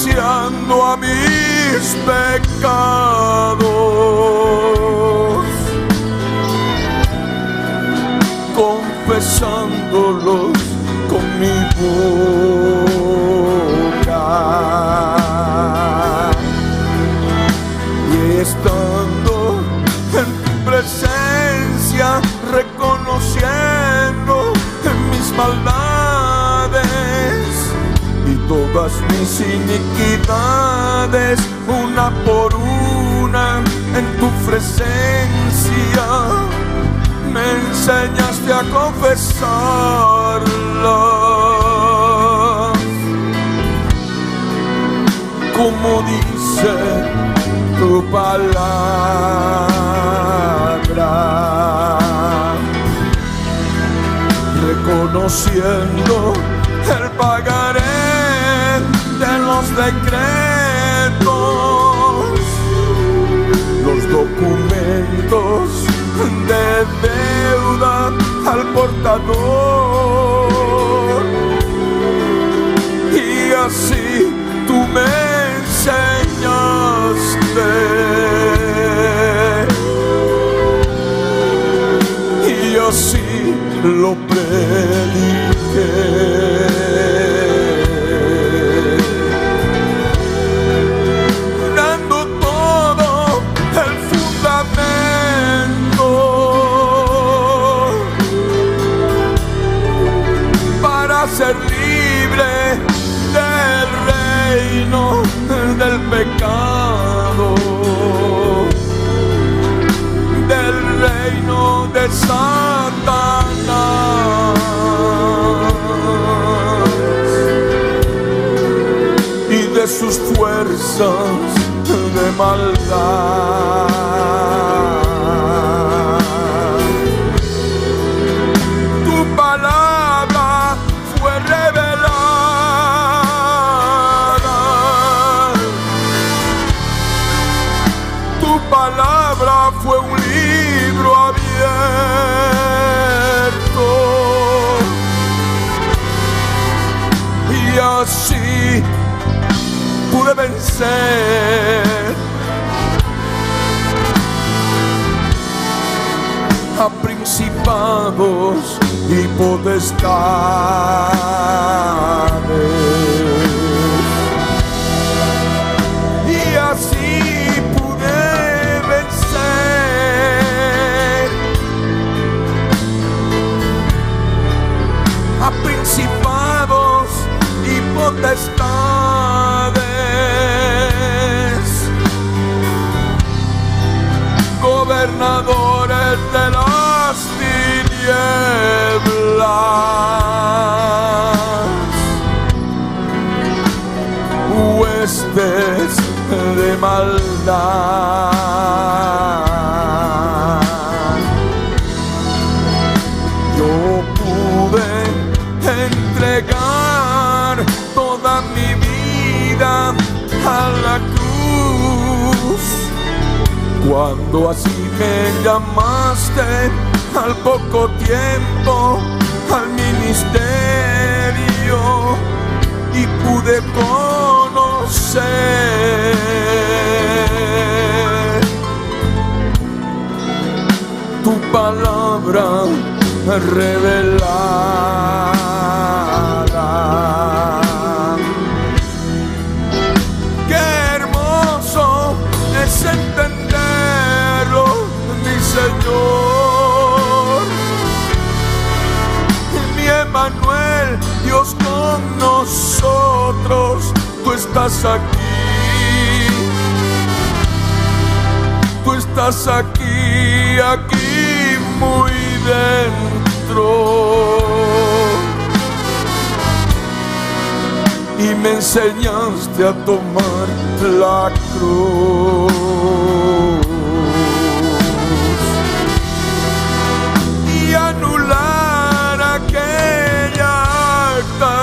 renunciando a mis pecados, confesándolos con mi boca, y estando en tu presencia, reconociendo mis maldades y todas mis iniquidades, una por una en tu presencia me enseñaste a confesarlas, como dice tu palabra, reconociendo el pagaré de los decretos, los documentos de deuda al portador, y así tú me enseñaste, y así lo prediqué, dando todo el fundamento para ser libre del reino del pecado, del reino de Satanás y de sus fuerzas de maldad. Tu palabra fue revelada, tu palabra fue un libro abierto, y así pude vencer a principados y potestades, y así pude vencer a principados y potestades, gobernadores de las tinieblas, huestes de maldad. Yo pude entregar toda mi vida a la cruz, cuando así me llamaste al poco tiempo al ministerio, y pude conocer tu palabra revelada. Qué hermoso es entenderlo, mi Señor, mi Emmanuel, Dios con nosotros. Tú estás aquí, tú estás aquí, aquí muy dentro, y me enseñaste a tomar la cruz y anular aquella acta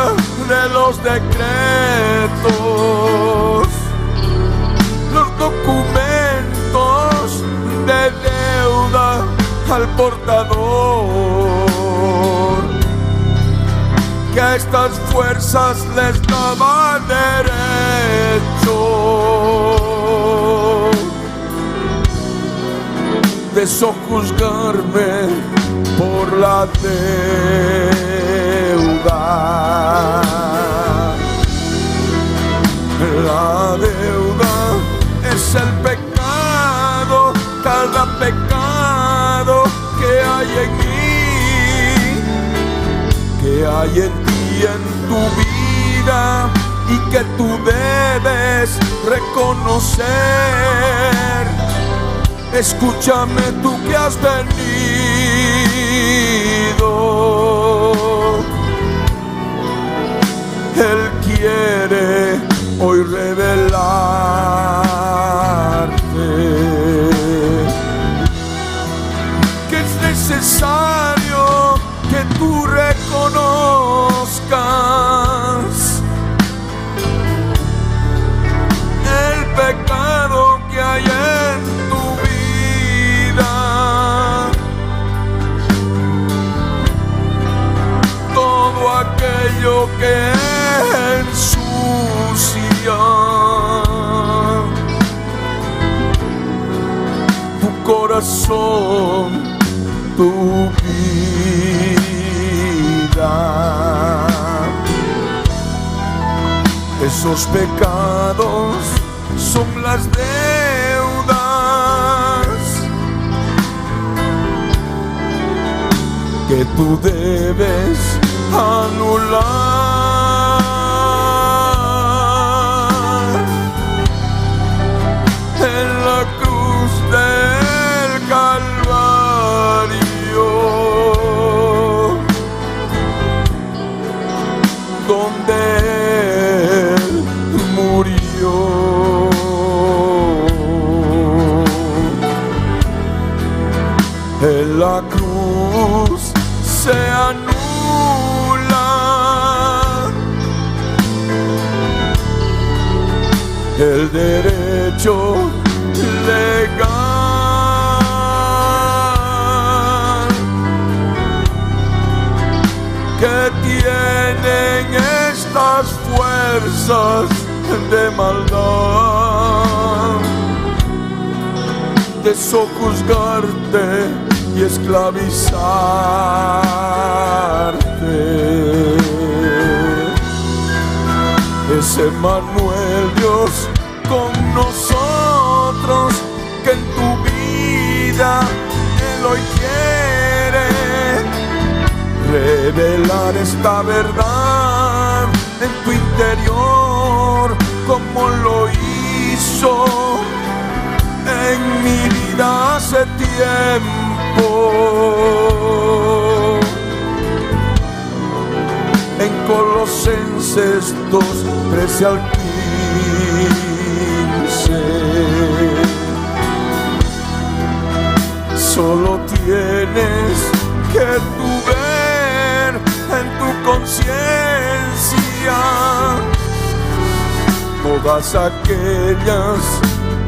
de los decretos, los documentos de deuda al portador, que estas fuerzas les daba derecho de sojuzgarme por la deuda. La deuda es el pecado, cada pecado que hay en mí, que hay en ti, en tu vida, y que tú debes reconocer. Escúchame tú que has venido, Él quiere hoy revelarte que es necesario que tú reconozcas el pecado que hay en tu vida, todo aquello que ensucia tu corazón, tu vida. Esos pecados son las deudas que tú debes anular en la cruz del Calvario, donde Él murió. En la cruz se anula el derecho legal que tienen estas fuerzas de maldad, de sojuzgarte y esclavizarte. Es Emmanuel, Dios con nosotros, que en tu vida Él hoy quiere revelar esta verdad en tu interior, como lo hizo en mi vida hace tiempo. En Colosenses 2:13 al 15. Solo tienes que tú ver en tu conciencia todas aquellas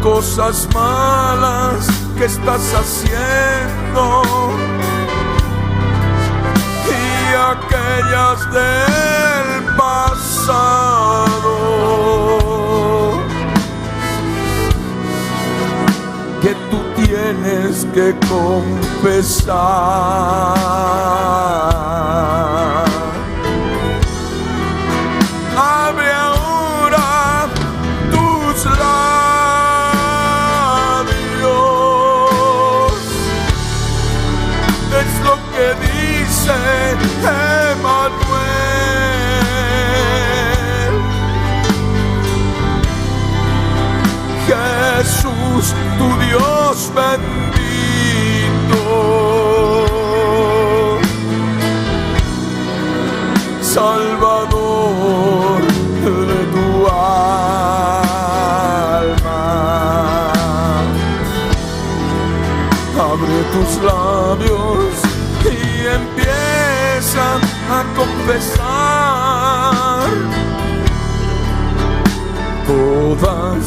cosas malas que estás haciendo y aquellas del pasado que tú tienes que confesar. Abre ahora tus labios, es lo que dice Emmanuel. Jesús, tu Dios bendito, Salvador de tu alma. Abre tus labios y empieza a confesar todas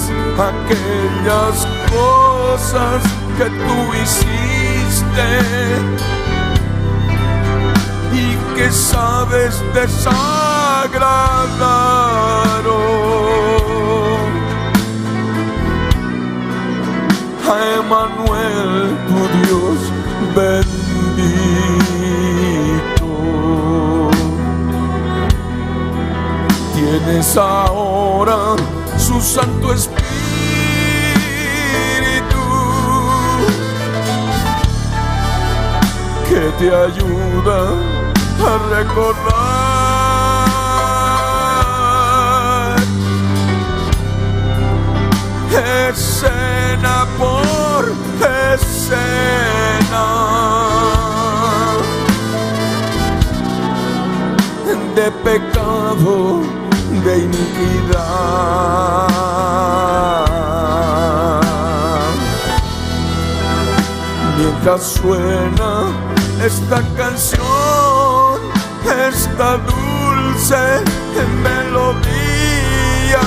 aquellas cosas que tú hiciste y que sabes desagradar. A Emmanuel, tu Dios bendito. Tienes ahora su Santo Espíritu que te ayuda a recordar escena por escena de pecado, de iniquidad. Mientras suena esta canción, esta dulce melodía,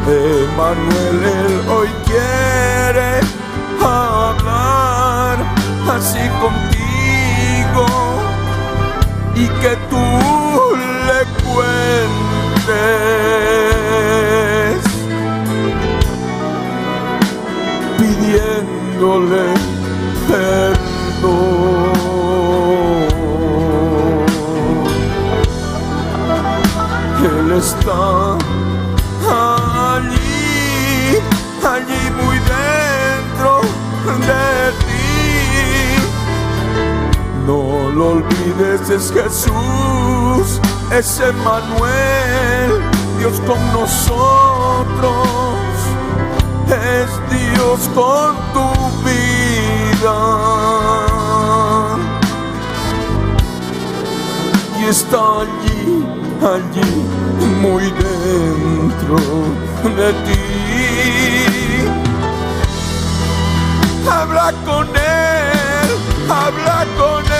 Emmanuel, Él hoy quiere hablar así contigo y que tú le cuentes, pidiéndole perdón. Él está allí muy dentro de ti. No lo olvides, es Jesús, es Emmanuel, Dios con nosotros, es Dios con tu vida. Y está allí muy dentro de ti. Habla con Él, habla con Él.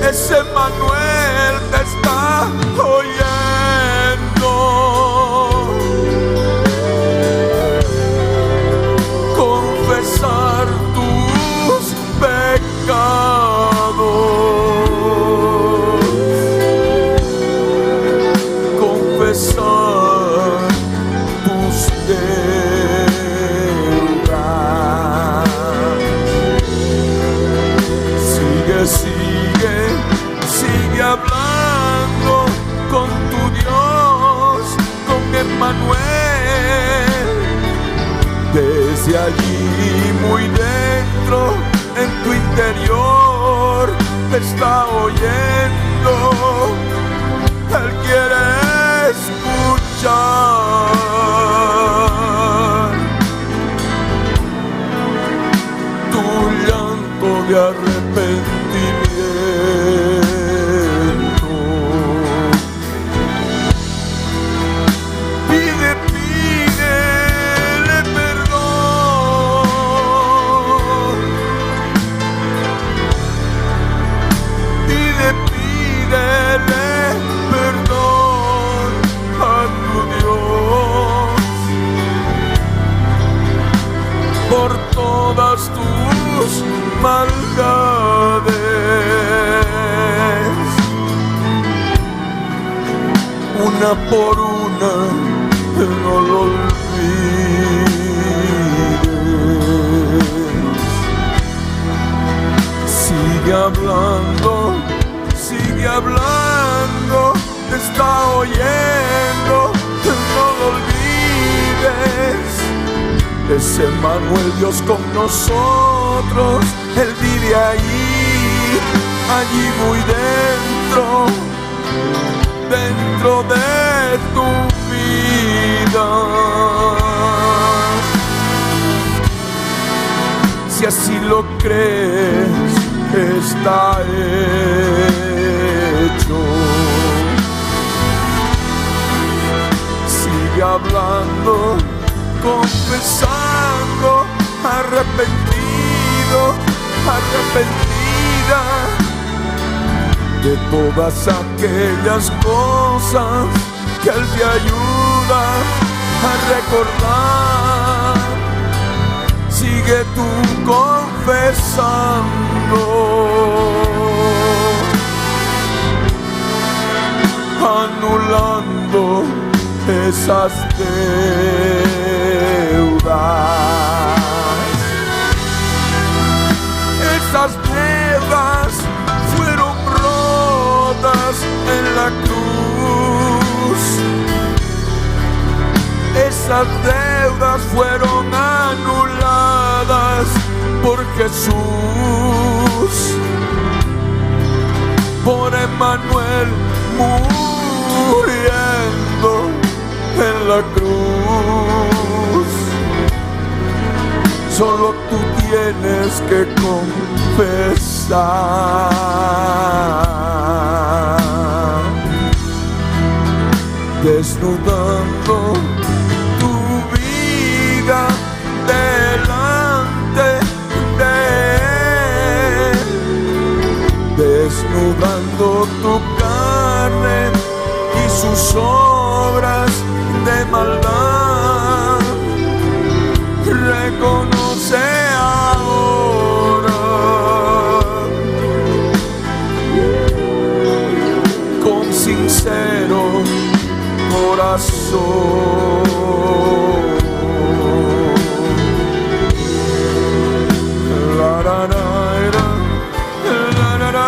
Ese Emmanuel te está oyendo. Confesar tus pecados, confesar tus deudas. Sigue hablando con tu Dios, con Emmanuel. Desde allí muy dentro, en tu interior, te está oyendo. Él quiere escuchar tu llanto de arrepentimiento. Pídele perdón. Pídele perdón a tu Dios por todas tus maldades. Una por una, no lo olvides. Sigue hablando, te está oyendo, no lo olvides. Es Emmanuel, Dios con nosotros, Él vive allí muy dentro de tu vida. Si así lo crees, está hecho. Sigue hablando, confesando, arrepentida de todas aquellas cosas que Él te ayuda a recordar. sigue tú confesando, anulando esas deudas. Esas deudas fueron rotas en la cruz. Esas deudas fueron anuladas por Jesús, por Emmanuel muriendo en la cruz. Solo tú tienes que confesar, desnudando tu vida delante de Él, desnudando tu carne y sus obras de maldad. Reconoce ahora con sincero corazón. La, la, la, la, la, la, la.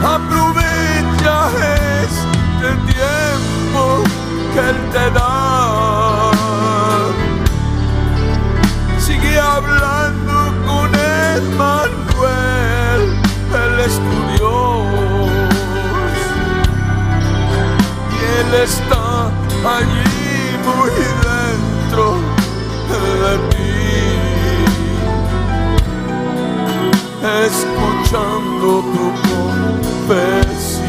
Aprovecha este tiempo que Él te da. Sigue hablando con Emmanuel, Él es tu Dios y Él está allí muy dentro de ti, escuchando tu confesión.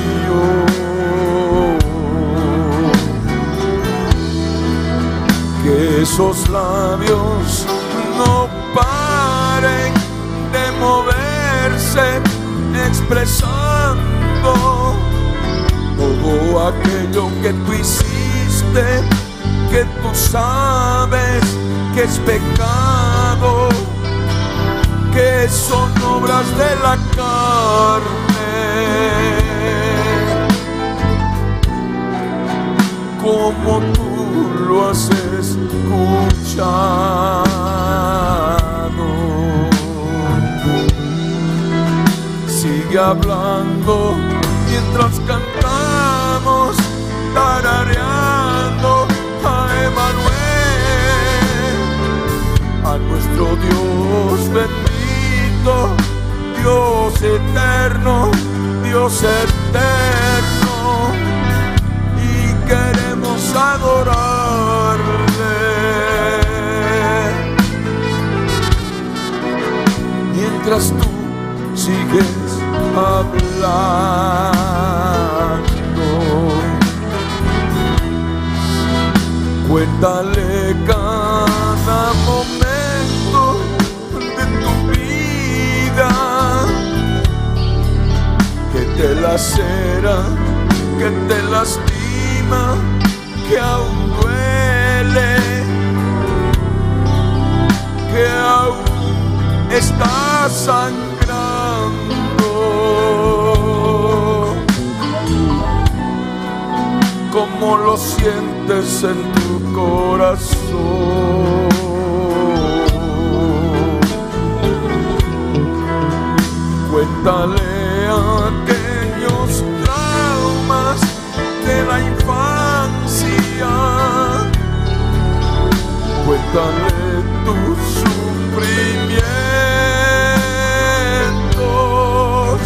Que esos labios no paren de moverse, expresando todo aquello que tú hiciste, que tú sabes que es pecado, que son obras de la carne, como tú lo has escuchado. Sigue hablando mientras cantamos, tarareando a Emmanuel, a nuestro Dios bendito, Dios eterno, Dios eterno, y queremos adorarle. mientras tú sigues hablando. Cuéntale cada momento de tu vida que te lacera, que te lastima, que aún duele, que aún está sangrando. ¿Cómo lo sientes en tu corazón? Cuéntale aquellos traumas de la infancia, cuéntale tus sufrimientos.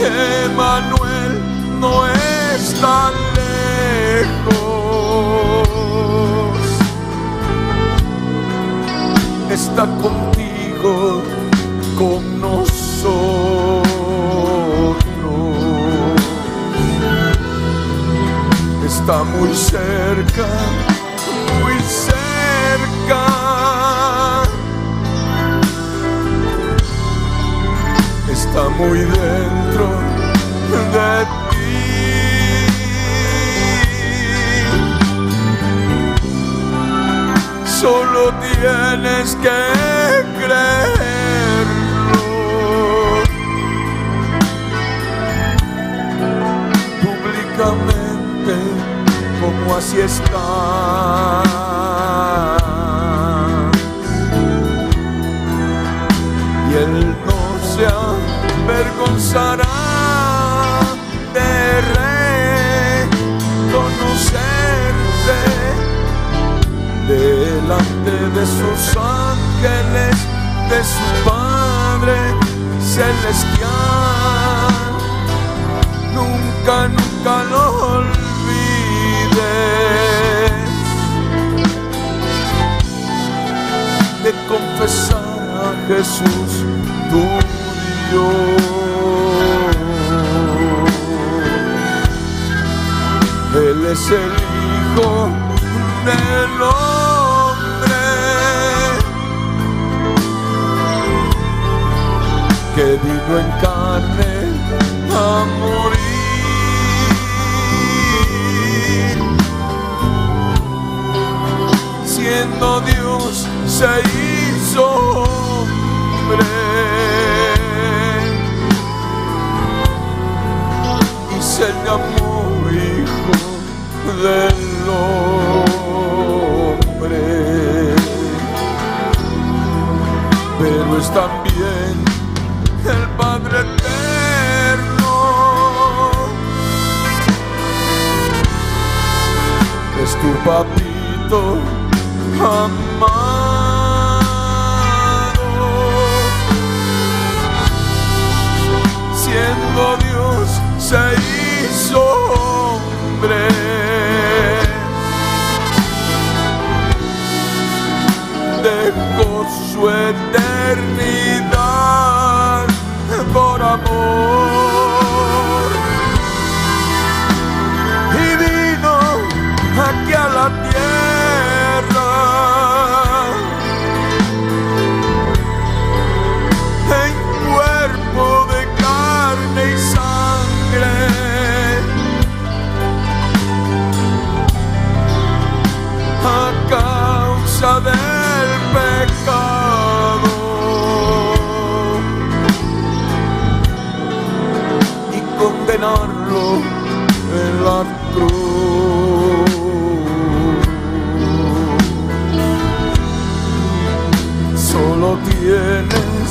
Emmanuel no está lejos, está contigo, con nosotros. Está muy cerca, muy cerca. Está muy dentro de ti. Solo tienes que creerlo. Públicamente, como así estás, y Él no se avergonzará de reconocerte delante de sus ángeles, de su Padre celestial. Nunca, nunca lo olvides de confesar a Jesús tu Dios. Él es el Hijo del hombre que vino en carne a morir. Siendo Dios se hizo hombre y se llamó Hijo del hombre. Pero es también el Padre eterno, es tu papito amado. Siendo Dios se hizo hombre, dejó su eternidad por amor y vino aquí a la tierra en cuerpo de carne y sangre, a causa del pecado, y condenarlo en la cruz. Solo tienes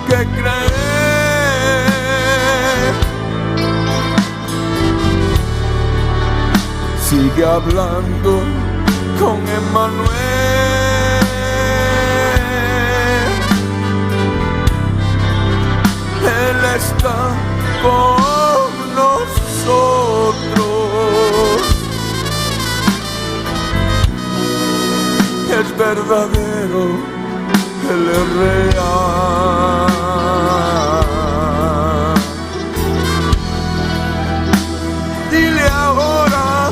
que creer. Sigue hablando con Emmanuel. Él está con nosotros. Es verdadero Él es real. Dile ahora,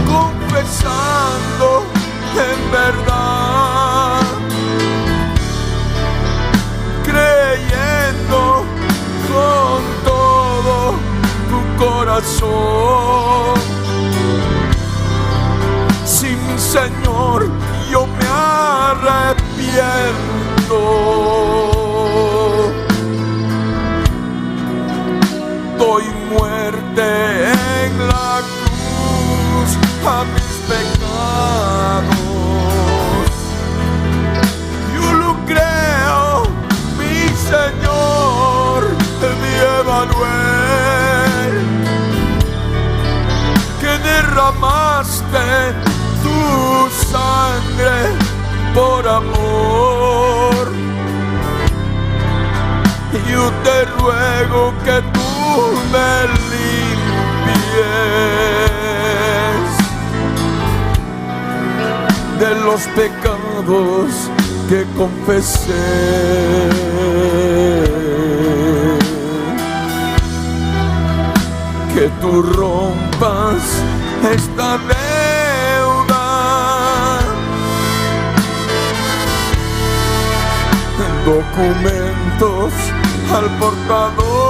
confesando en verdad, creyendo con todo tu corazón. Sí, mi Señor, yo me arrepiento. Doy muerte en la cruz a mis pecados. Yo lo creo, mi Señor, mi Emanuel, que derramaste tu sangre por amor. Yo te ruego que tú me limpies de los pecados que confesé. Que tú rompas esta deuda, documentos al portador,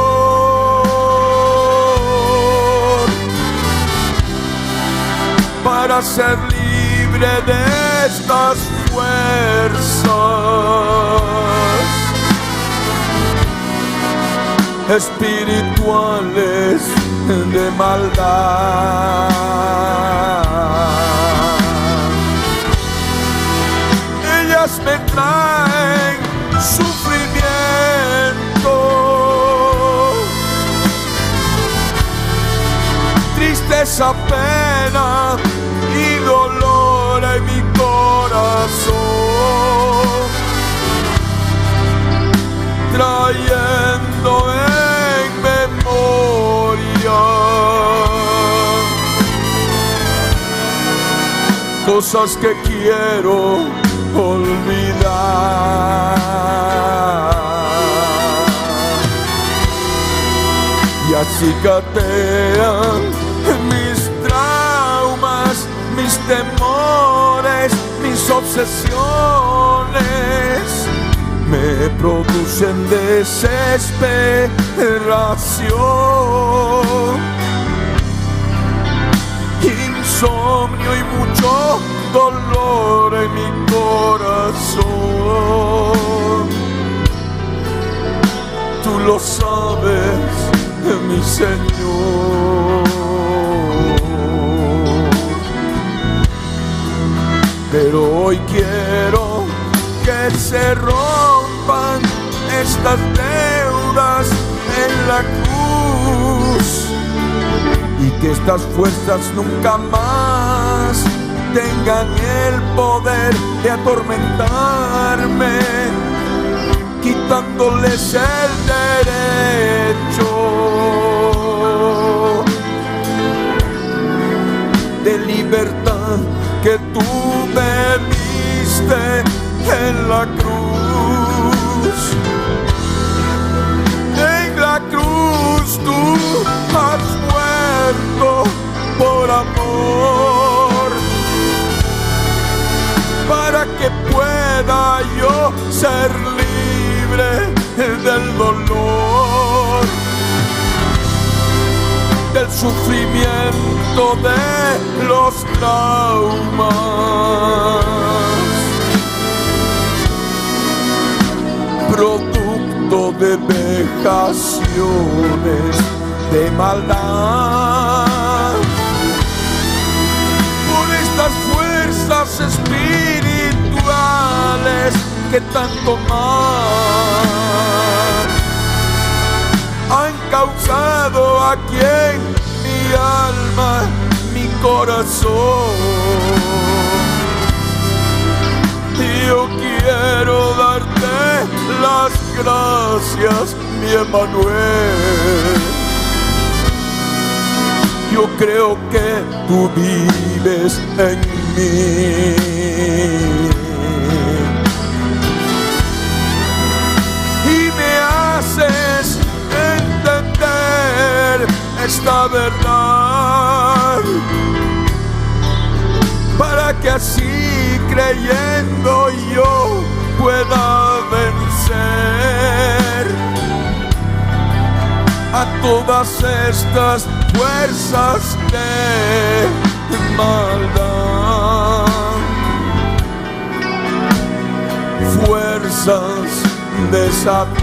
para ser libre de estas fuerzas espirituales de maldad. Ellas me traen sufrimiento, tristeza, pena y dolor en mi corazón, trayendo en memoria cosas que quiero olvidar. Y acicatean mis traumas, mis temores, mis obsesiones, me producen desesperación, insomnio y mucho dolor en mi corazón. Tú lo sabes, mi Señor. Pero hoy quiero que se rompan estas deudas en la cruz, y que estas fuerzas nunca más tengan el poder de atormentarme, quitándoles el derecho de libertad que tú me diste en la cruz. En la cruz tú has muerto por amor, para que pueda yo ser libre del dolor, del sufrimiento, de los traumas, producto de vejaciones de maldad, por estas fuerzas espirituales que tanto mal han causado aquí en mi alma, mi corazón. Y yo quiero darte las gracias, mi Emanuel. Yo creo que tú vives en mí. que así creyendo yo pueda vencer a todas estas fuerzas de maldad, fuerzas de Satán,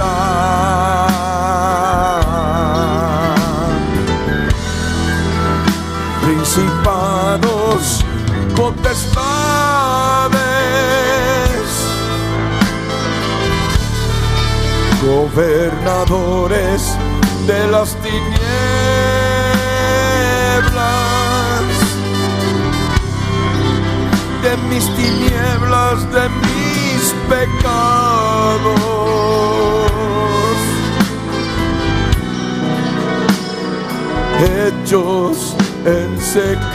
principados, potestades, gobernadores de las tinieblas, de mis tinieblas, de mis pecados, hechos en secreto,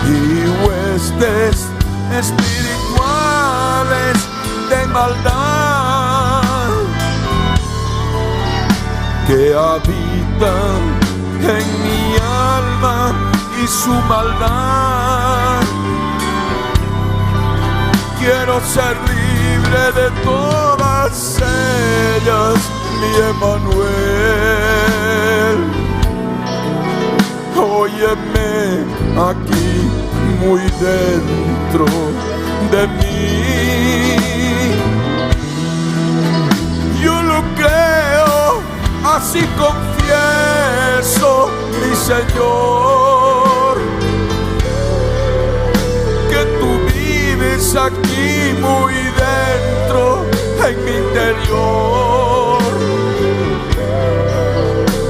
y huestes espirituales de maldad que habitan en mi alma y su maldad. Quiero ser libre de todas ellas, mi Emmanuel. Óyeme aquí muy dentro de mí. Yo lo creo, así confieso, mi Señor, que tú vives aquí muy dentro, en mi interior,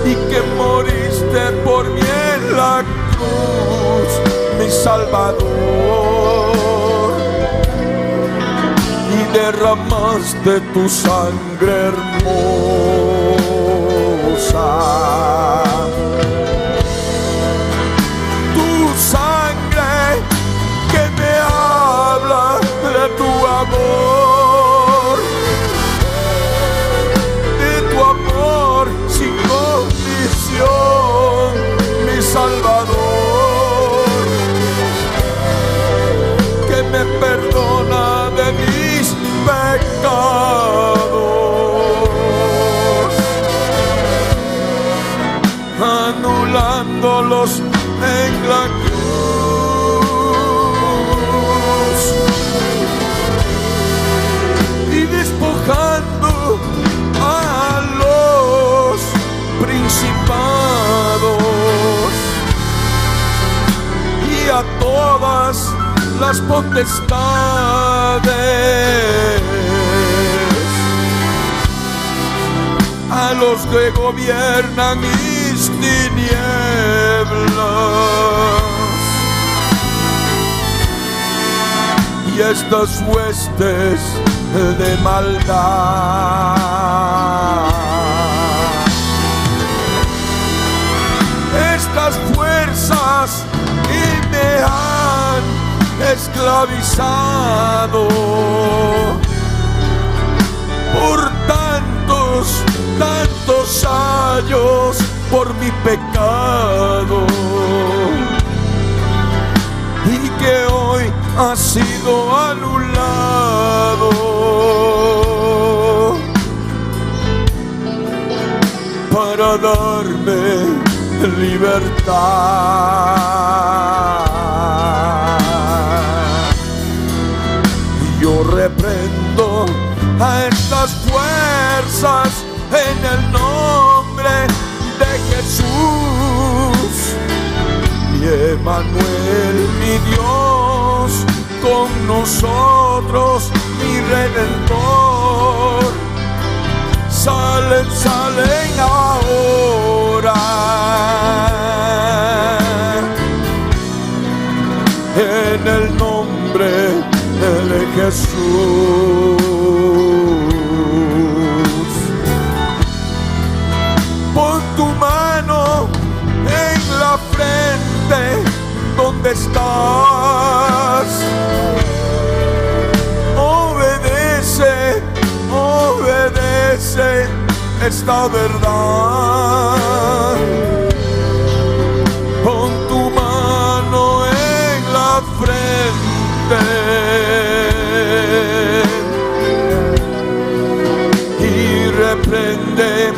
y que moriste por mí en la cruz, mi Salvador, y derramaste tu sangre hermosa, tu sangre que me habla de tu amor, de tu amor sin condición, mi Salvador, que me perdona de mis pecados, anulándolos en la cruz y despojando a los principados y a todas las potestades, a los que gobiernan mis tinieblas, y estas huestes de maldad, estas fuerzas que me han esclavizado por tantos años, por mi pecado, y que hoy ha sido anulado para darme libertad. Yo reprendo a estas fuerzas en el nombre de Jesús, mi Emmanuel, mi Dios, con nosotros, mi Redentor. Salen ahora en el nombre de Jesús. Pon tu mano en la frente donde estás. Obedece esta verdad. y reprende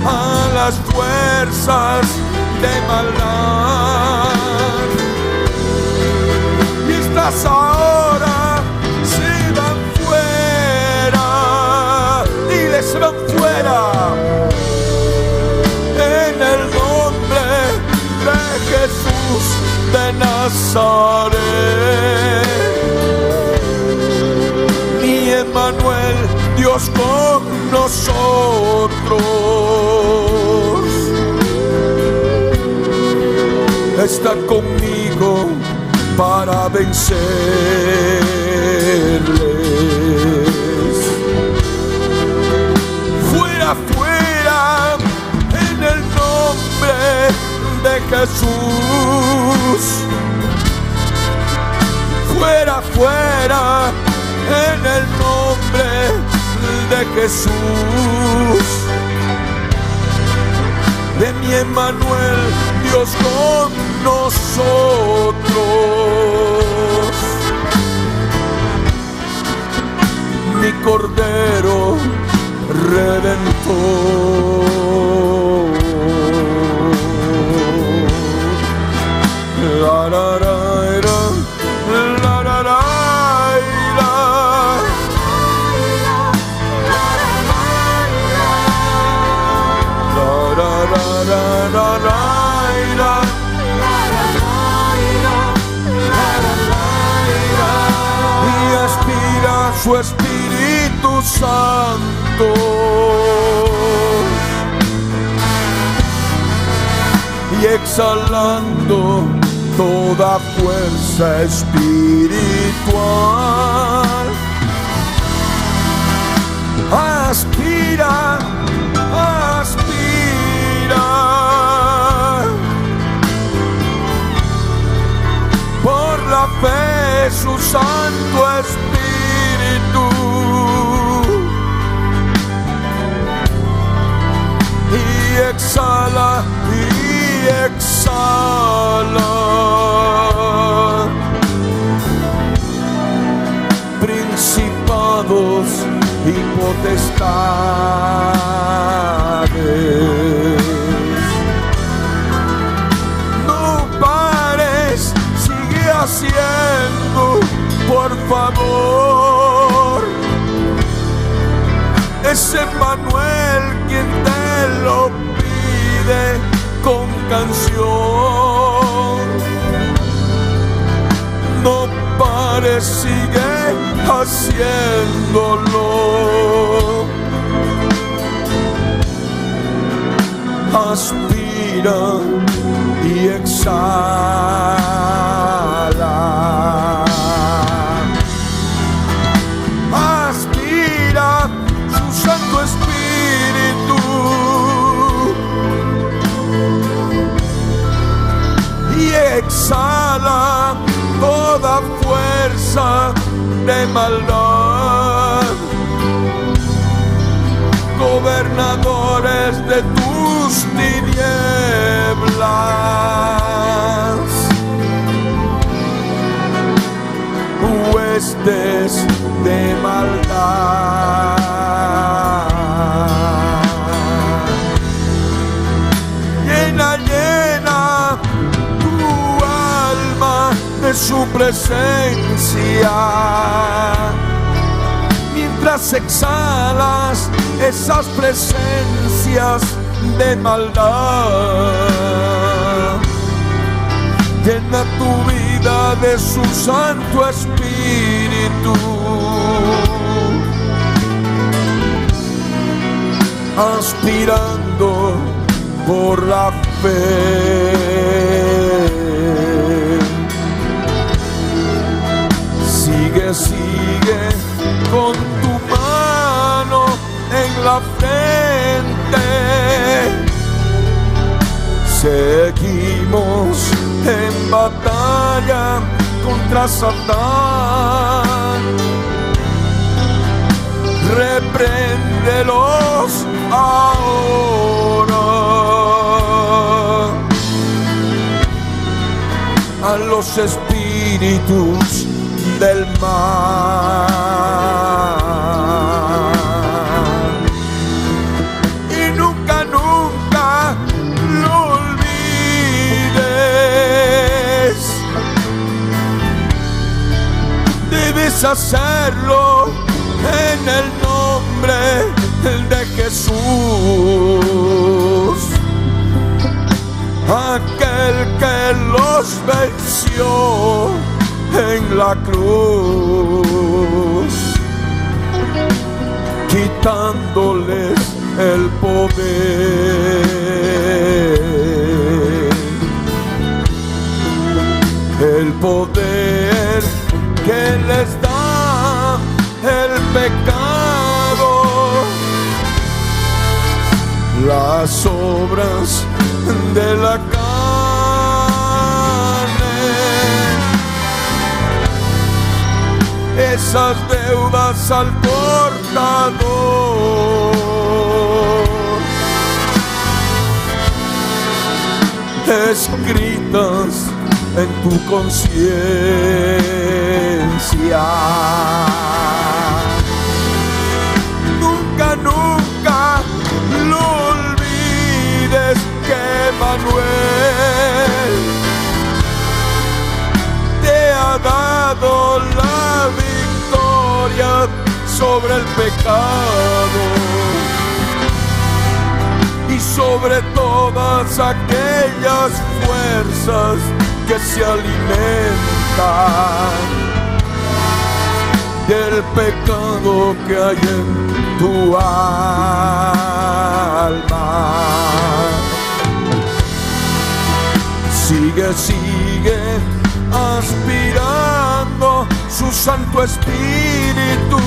a las fuerzas de maldad. Y estas ahora se van fuera, dile, se van fuera, en el nombre de Jesús de Nazaret. Mi Emmanuel, Dios con nosotros, está conmigo para vencerles. Fuera, fuera, en el nombre de Jesús. Fuera, fuera, en el nombre de Jesús. De mi Emmanuel, Dios con nosotros. Mi Cordero Redentor. La, la, la, la, la, la, la. Y aspira su Espíritu Santo y exhalando toda fuerza espiritual. Aspira, aspira por la fe su Santo Espíritu y exhala, principados y potestades. No pares, sigue haciendo, por favor. Es Emmanuel quien te lo pide con canción. No pares, sigue haciéndolo. Aspira y exhala. Aspira su Santo Espíritu y exhala toda fuerza de maldad. Gobernadores de tus tinieblas, huestes de maldad. Llena, llena tu alma de su presencia, mientras exhalas esas presencias de maldad. Llena tu vida de su Santo Espíritu, aspirando por la fe. Sigue, sigue con tu mano en la frente. Seguimos en batalla contra Satán. Repréndelos ahora. A los espíritus del mar. Y nunca, nunca lo olvides. Debes hacerlo en el nombre de Jesús, aquel que los venció en la cruz, quitándoles el poder que les da el pecado, las obras de la carne, esas deudas al portador, escritas en tu conciencia. Nunca, nunca lo olvides que Manuel te ha dado la victoria sobre el pecado y sobre todas aquellas fuerzas que se alimentan del pecado que hay en tu alma. Sigue, sigue aspirando su Santo Espíritu,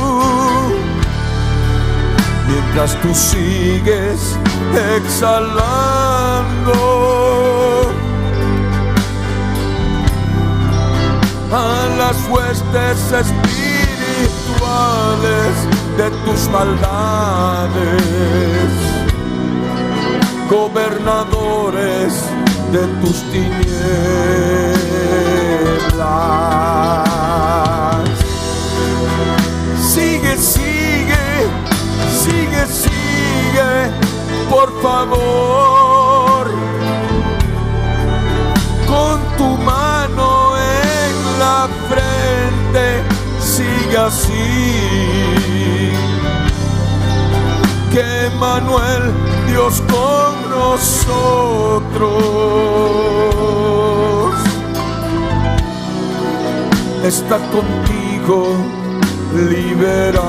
mientras tú sigues exhalando a las huestes espirituales de tus maldades, gobernadores de tus tinieblas. Sigue, sigue, sigue, sigue, por favor, con tu mano en la frente, sigue así, que Manuel, Dios con nosotros, está contigo liberándote.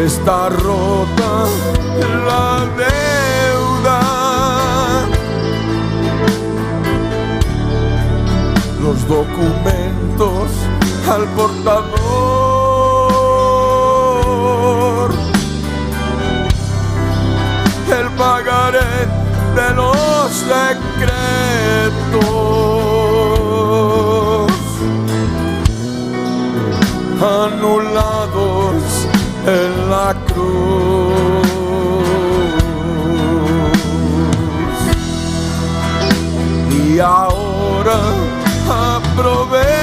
Está rota la deuda, los documentos al portador, el pagaré de los decretos anulados en la cruz. Y ahora aprovecha,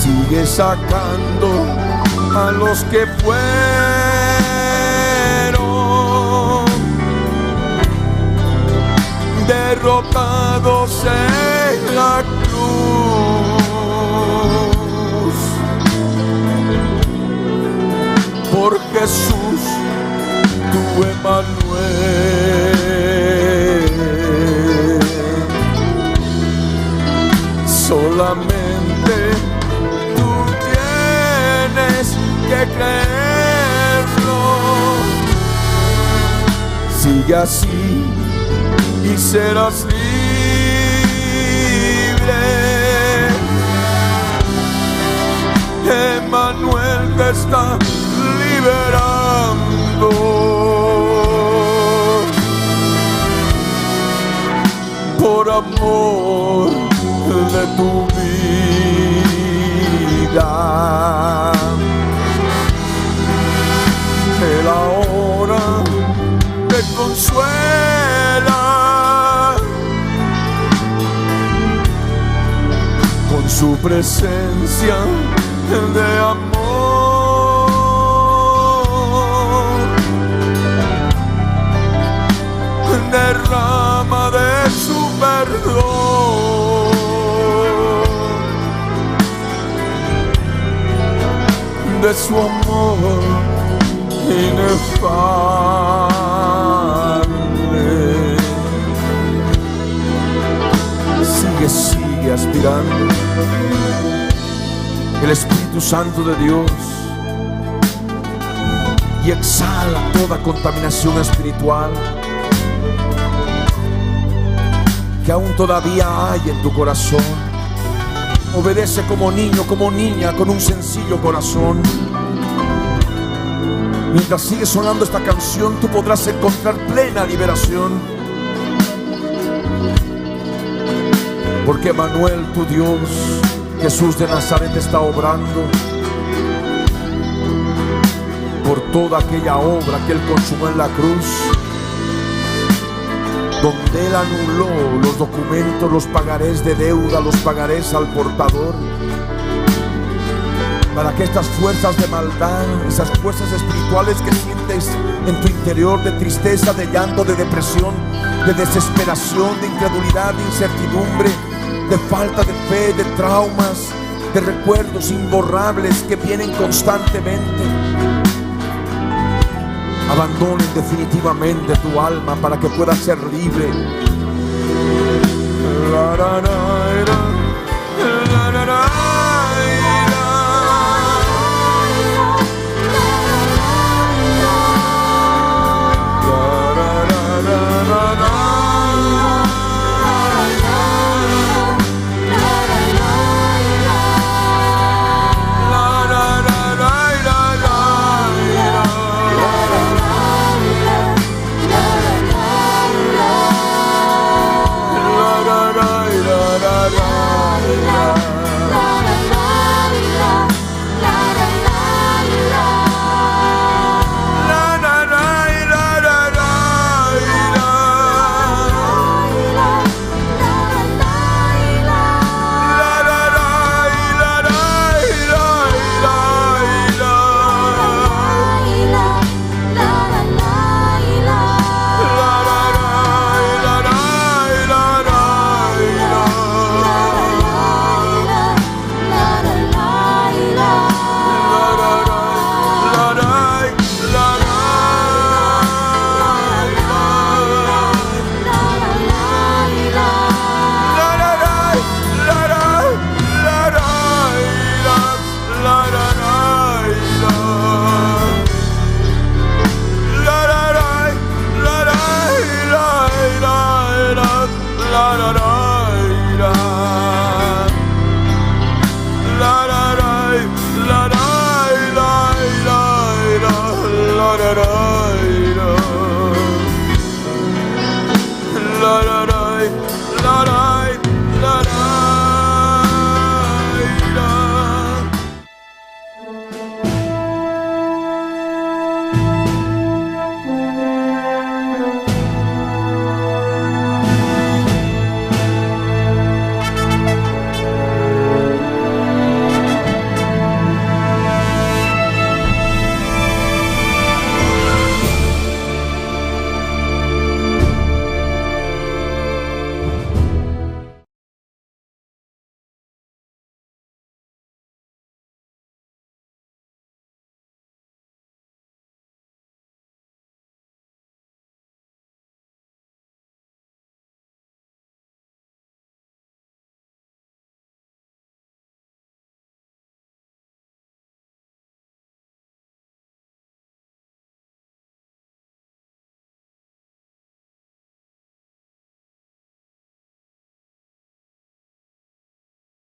sigue sacando a los que fueron derrotados en la cruz por Jesús, tu Emmanuel. Solamente tú tienes que creerlo. Sigue así y serás libre. Emmanuel te está liberando. Por amor de tu vida, Él ahora consuela con su presencia de amor. Derrama de su perdón, de su amor inefable. Sigue aspirando. El Espíritu Santo de Dios, y exhala toda contaminación espiritual que aún todavía hay en tu corazón. Obedece como niño, como niña, con un sencillo corazón. Mientras sigue sonando esta canción, tú podrás encontrar plena liberación, porque Emmanuel, tu Dios, Jesús de Nazaret, está obrando por toda aquella obra que Él consumó en la cruz, donde Él anuló los documentos, los pagarés de deuda, los pagarés al portador, para que estas fuerzas de maldad, esas fuerzas espirituales que sientes en tu interior, de tristeza, de llanto, de depresión, de desesperación, de incredulidad, de incertidumbre, de falta de fe, de traumas, de recuerdos imborrables que vienen constantemente, abandonen definitivamente tu alma para que puedas ser libre. La, la, la, la.